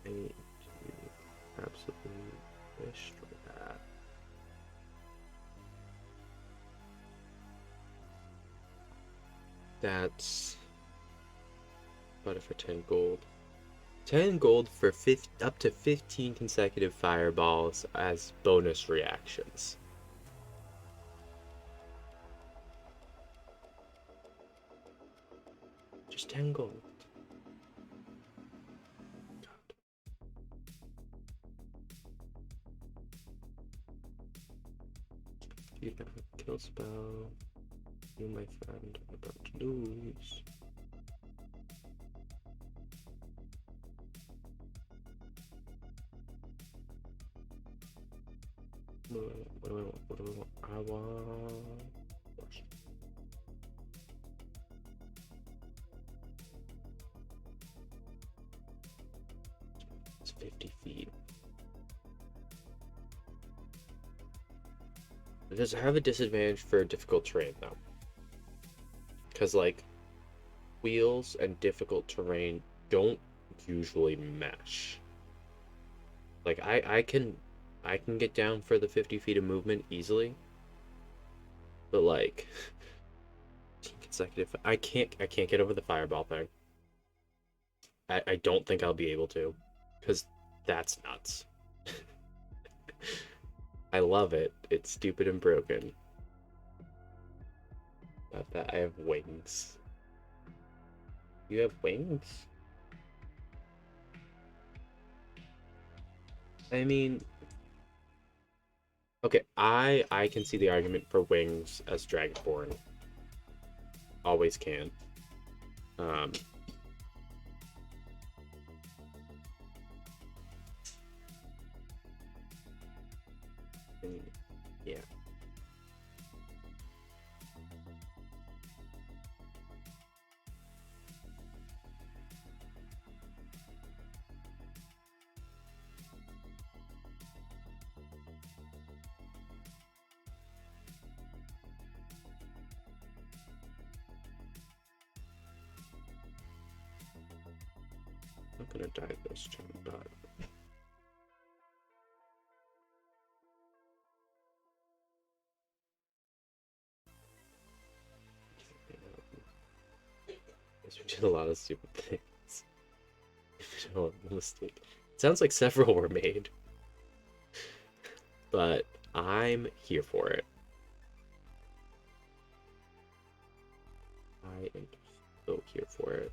I need to absolutely destroy that. That's about it for 10 gold. 10 gold for up to 15 consecutive fireballs as bonus reactions. Just 10 gold. God. You have a kill spell. You, my friend, are about to lose. What do I want? What do I want? I want... It's 50 feet. Does it have a disadvantage for difficult terrain, though? Because, like, wheels and difficult terrain don't usually mesh. Like, I can get down for the 50 feet of movement easily. But, like, consecutive... I can't get over the fireball thing. I don't think I'll be able to. Because that's nuts. I love it. It's stupid and broken. About that, I have wings. You have wings? I mean... Okay, I can see the argument for wings as Dragonborn. Always can. Yeah. I'm gonna die this turn, but we did a lot of stupid things. No mistake. It sounds like several were made, but I'm here for it. I am so here for it.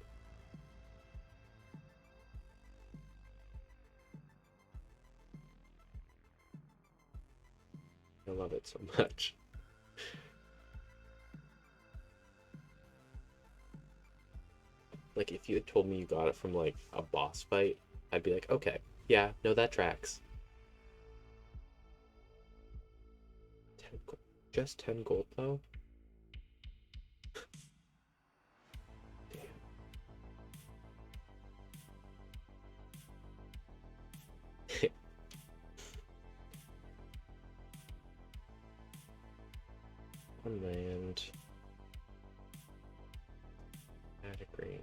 I love it so much. Like, if you had told me you got it from, like, a boss fight, I'd be like, okay, yeah, no, that tracks. 10 gold. Just 10 gold, though? Damn. One land. Magic ring.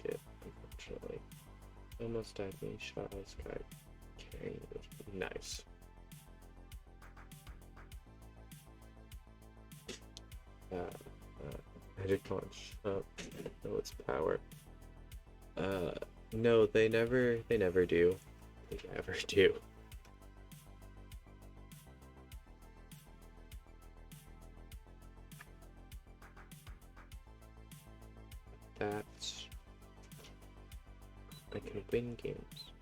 Take it, unfortunately. Almost died me. Shot this guy. Carrying it. Nice. Magic launch. Oh, no, it's power. No, they never do. They never do. That's... I can win games.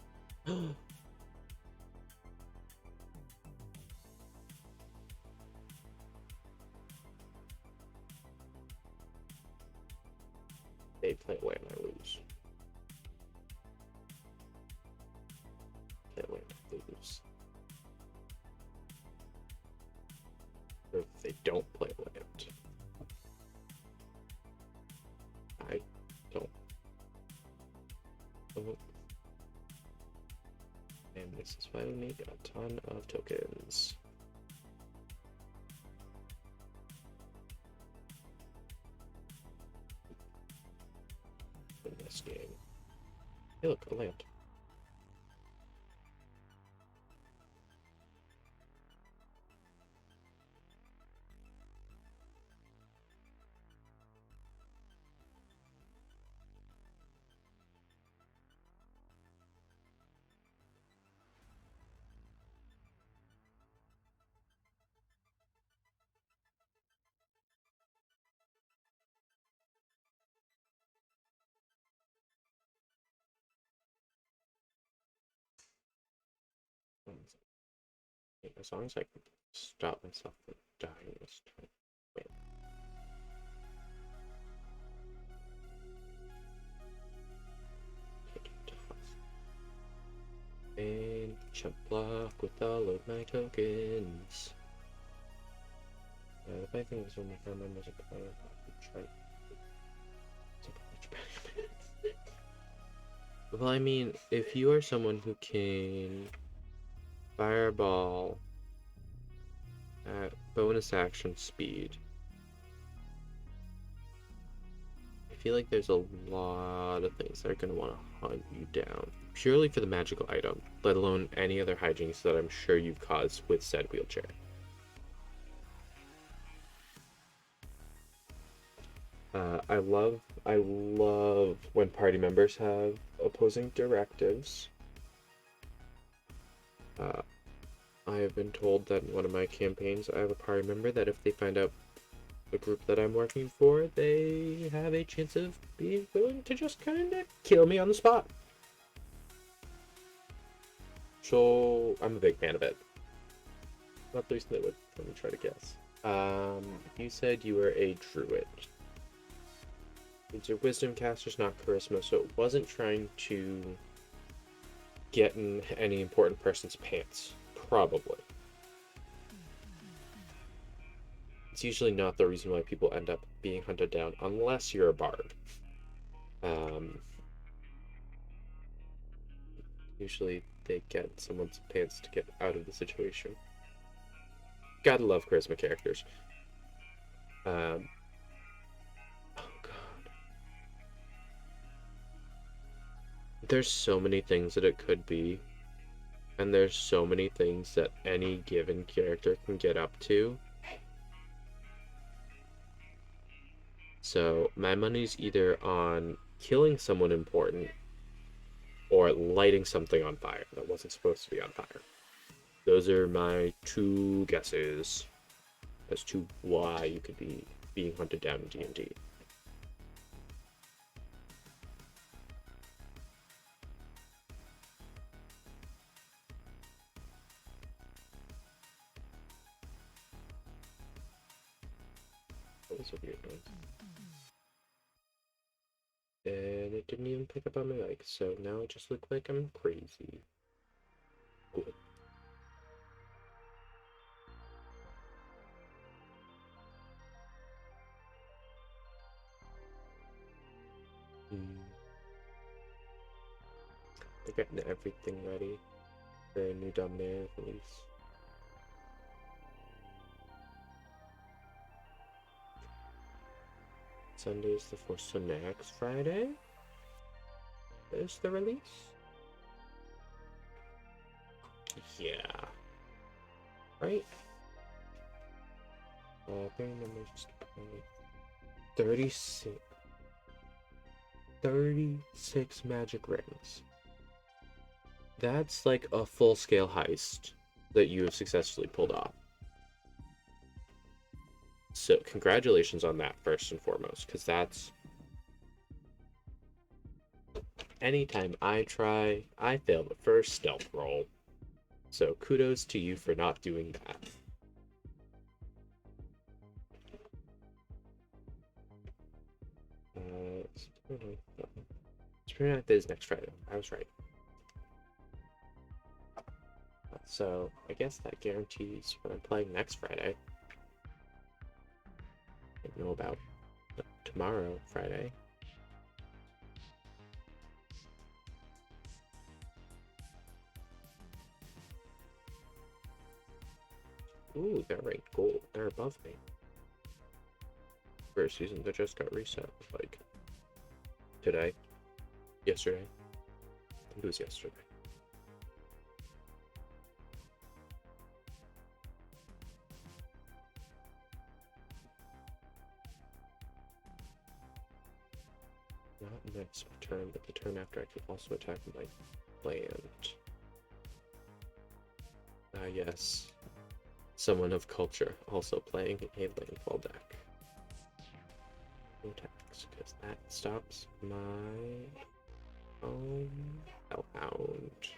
They play away and I lose. Play away and I lose. Or if they don't play away out. this is why we need a ton of tokens. In this game. Hey look, a lamp. As long as I can stop myself from dying this time. Wait. And jump block with all of my tokens. The funny thing is when my family members are playing, I try. Well, I mean, if you are someone who can fireball at bonus action speed, I feel like there's a lot of things that are going to want to hunt you down, purely for the magical item, let alone any other hijinks that I'm sure you've caused with said wheelchair. I love when party members have opposing directives. I have been told that in one of my campaigns, I have a party member that if they find out the group that I'm working for, they have a chance of being willing to just kind of kill me on the spot. So I'm a big fan of it. Not least they would. Let me try to guess. You said you were a druid. It's your wisdom casters, not charisma, so it wasn't trying to get in any important person's pants. Probably. It's usually not the reason why people end up being hunted down, unless you're a bard. Usually they get someone's pants to get out of the situation. Gotta love charisma characters. Oh god. There's so many things that it could be. And there's so many things that any given character can get up to. So my money's either on killing someone important or lighting something on fire that wasn't supposed to be on fire. Those are my two guesses as to why you could be being hunted down in D&D. That was a weird noise. And it didn't even pick up on my mic, so now I just look like I'm crazy. Cool. They're getting everything ready for a new Dominaria release. Sunday is the 4th, so next Friday is the release? Yeah. Right? Numbers 36. 36 magic rings. That's like a full-scale heist that you have successfully pulled off. So congratulations on that, first and foremost, because that's... Anytime I try, I fail the first stealth roll. So kudos to you for not doing that. September 9th is next Friday. I was right. So I guess that guarantees what I'm playing next Friday. I don't know about tomorrow, Friday. Ooh, they're ranked gold. They're above me. For a season that just got reset, like today, yesterday. I think it was yesterday. Not next turn, but the turn after I can also attack my land. Ah, yes. Someone of culture also playing a landfall deck. No tax, because that stops my Hellhound.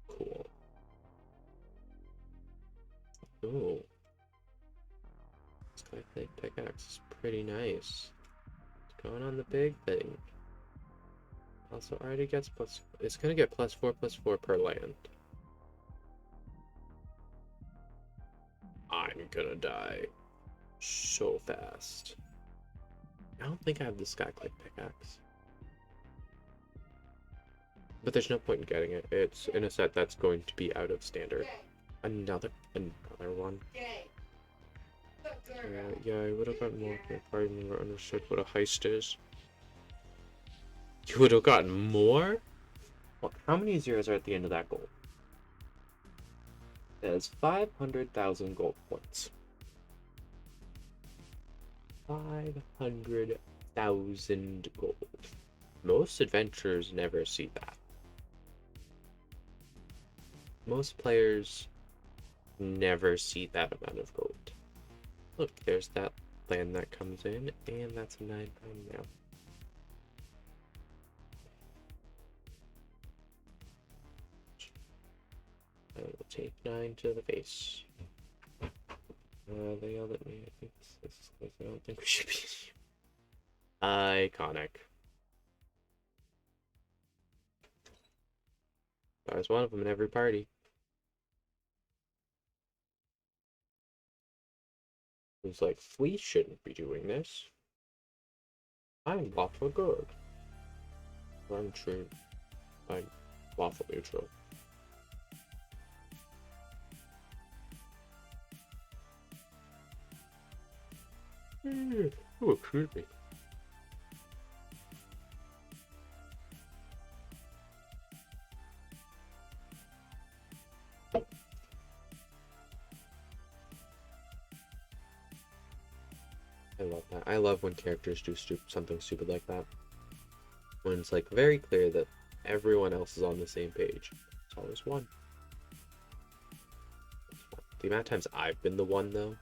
Cool. Ooh. Skyflake pickaxe is pretty nice. It's going on the big thing. Also already gets plus. It's gonna get +4/+4 per land. I'm gonna die so fast. I don't think I have the Skyclake pickaxe. But there's no point in getting it. It's in a set that's going to be out of standard. Another one. Yeah, I would have gotten more if I never understood what a heist is. You would have gotten more? Well, how many zeros are at the end of that goal? That is 500,000 gold points. 500,000 gold. Most adventurers never see that. Most players never see that amount of gold. Look, there's that land that comes in, and that's a 9 now. I will take 9 to the face. They yelled at me. I think this is close. I don't think we should be. Iconic. I was one of them in every party. It was like, we shouldn't be doing this. I'm lawful good. I'm true. I'm lawful neutral. Ooh, excuse me. I love that. I love when characters do something stupid like that. When it's like very clear that everyone else is on the same page. It's always one. The amount of times I've been the one though.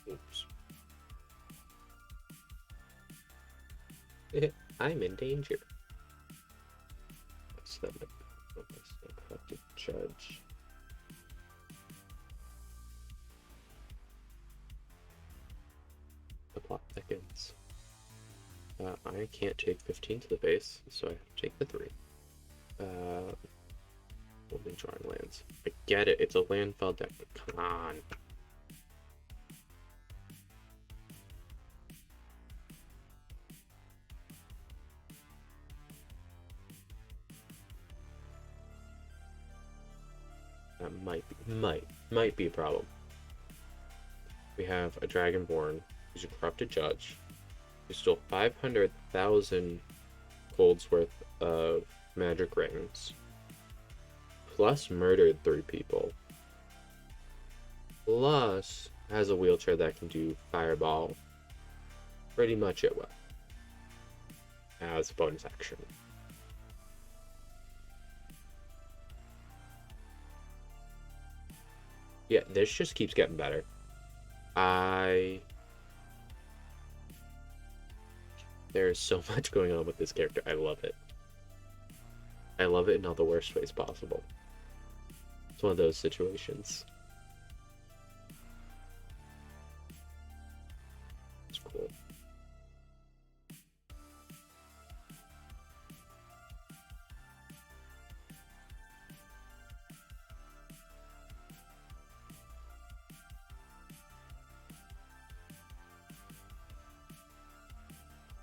Oops. I'm in danger. What's that? Corrupted judge. The plot thickens. I can't take 15 to the base, so I have to take the 3. Only drawing lands. I get it, it's a landfall deck, but come on. That might be a problem. We have a Dragonborn who's a corrupted judge who stole 500,000 gold's worth of magic rings, plus murdered 3 people, plus has a wheelchair that can do fireball pretty much at will as a bonus action. Yeah, this just keeps getting better. There's so much going on with this character. I love it. I love it in all the worst ways possible. It's one of those situations. It's cool.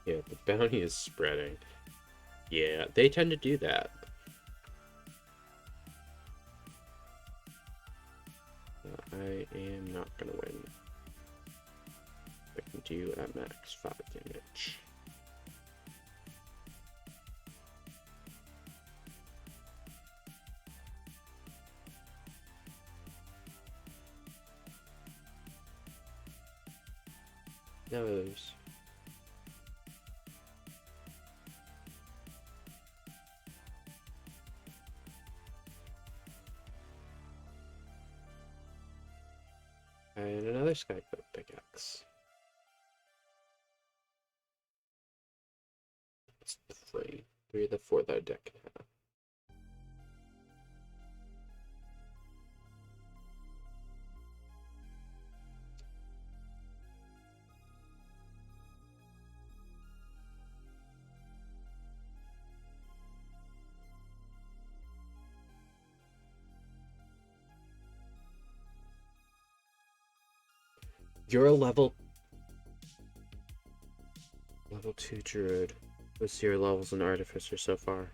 Yeah, the bounty is spreading. Yeah, they tend to do that. I am not gonna win. I can do at max 5 damage. Nose. And another Skycoat pickaxe. It's the 3 of the 4 that a deck can have. You're a level 2 druid. What's your levels in artificer so far?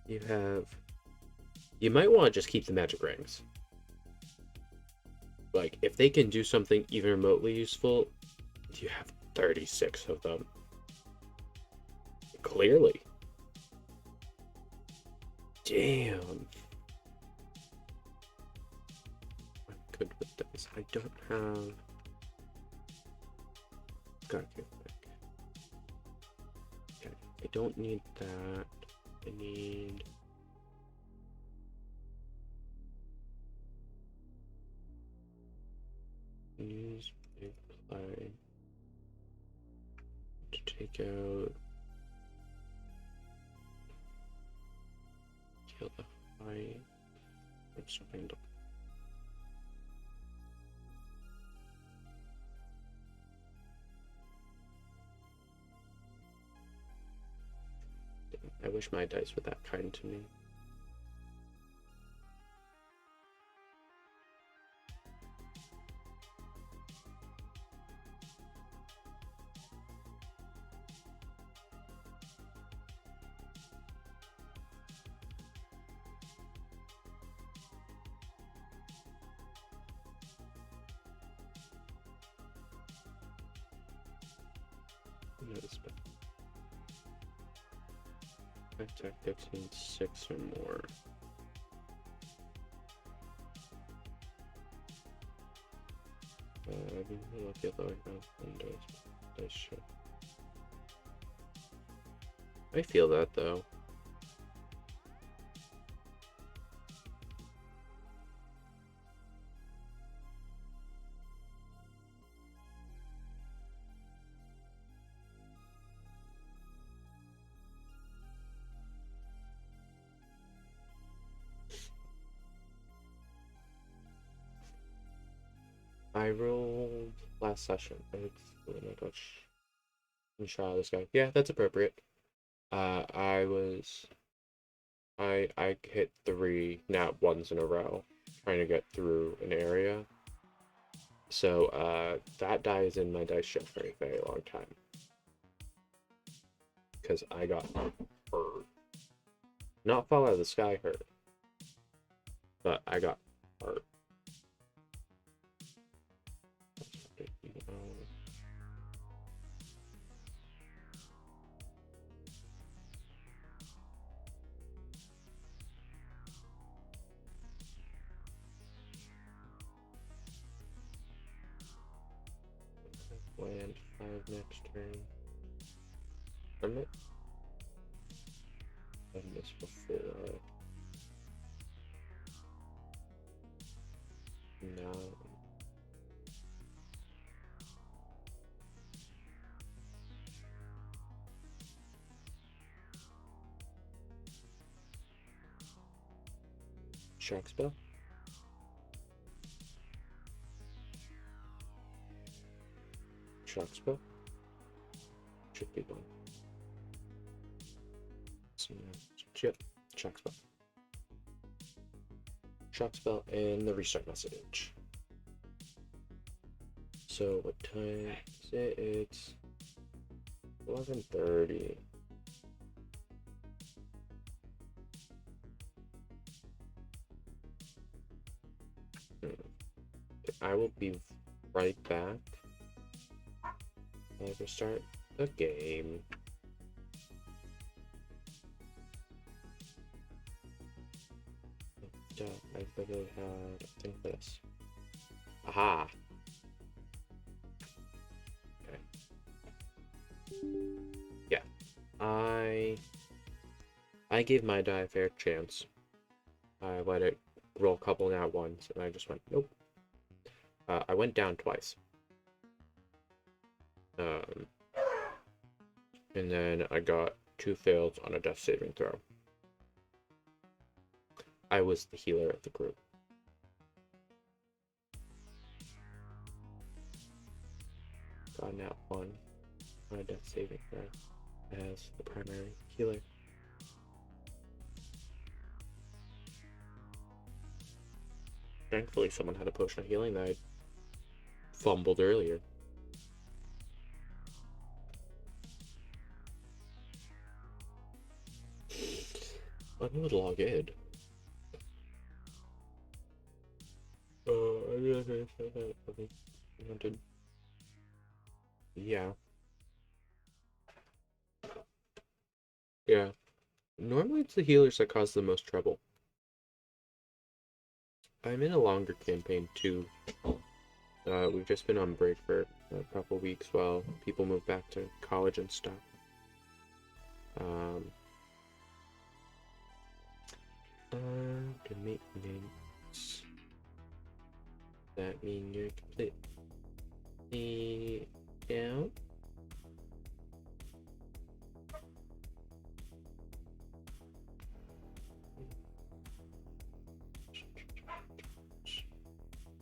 You might want to just keep the magic rings. Like, if they can do something even remotely useful, you have 36 of them. Clearly. Damn. I'm good with this. I don't have... Gotta get back. Okay, I don't need that. I need... Use big play to take out... Kill the high... Let's find... I wish my dice were that kind to me. My tactics need 6 or more. Look at the windows. Dice show. I feel that though. I rolled last session. Oh my gosh. Shot this guy. Yeah, that's appropriate. I hit 3 nat 1s in a row trying to get through an area. So that die is in my dice show for a very long time. Because I got hurt. Not fall out of the sky hurt. But I got hurt. Land 5 next turn. I might have done this before. No. Shock spell. Shock spell. Should be one. So, yep. Shock spell. Shock spell and the restart message. So what time is it? It's 11:30. I will be right back. I will start the game. I literally had a thing for this. Aha! Okay. Yeah. I gave my die a fair chance. I let it roll a couple at once, and I just went, nope. I went down twice. And then I got 2 fails on a death saving throw. I was the healer of the group. Got nat 1 on a death saving throw as the primary healer. Thankfully, someone had a potion of healing that I fumbled earlier. I'm gonna log in. Yeah. Yeah. Normally it's the healers that cause the most trouble. I'm in a longer campaign too. We've just been on break for a couple weeks while people move back to college and stuff. The maintenance. That mean you're completely down?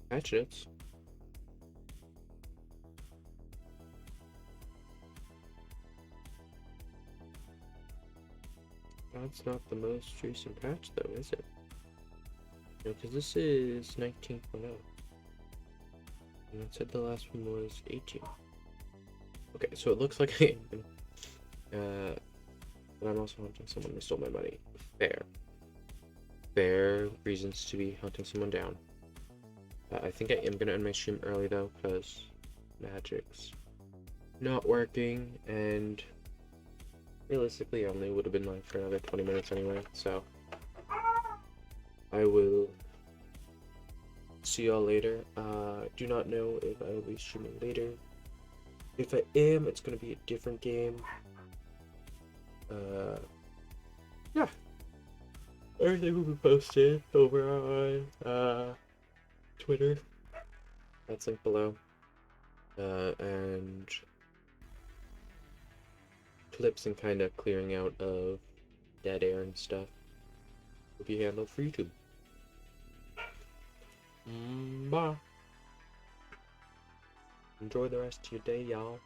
Hatchets. That's not the most recent patch though, is it? No, because this is 19.0. And it said the last one was 18. Okay, so it looks like I am. But I'm also hunting someone who stole my money. Fair. Fair reasons to be hunting someone down. I think I am gonna end my stream early though, because magic's not working, and realistically I only would have been live for another 20 minutes anyway, so I will see y'all later. Do not know if I will be streaming later. If I am, it's gonna be a different game. Yeah. Everything will be posted over on Twitter. That's linked below. And clips and kind of clearing out of dead air and stuff will be handled for YouTube. Bye. Enjoy the rest of your day, y'all.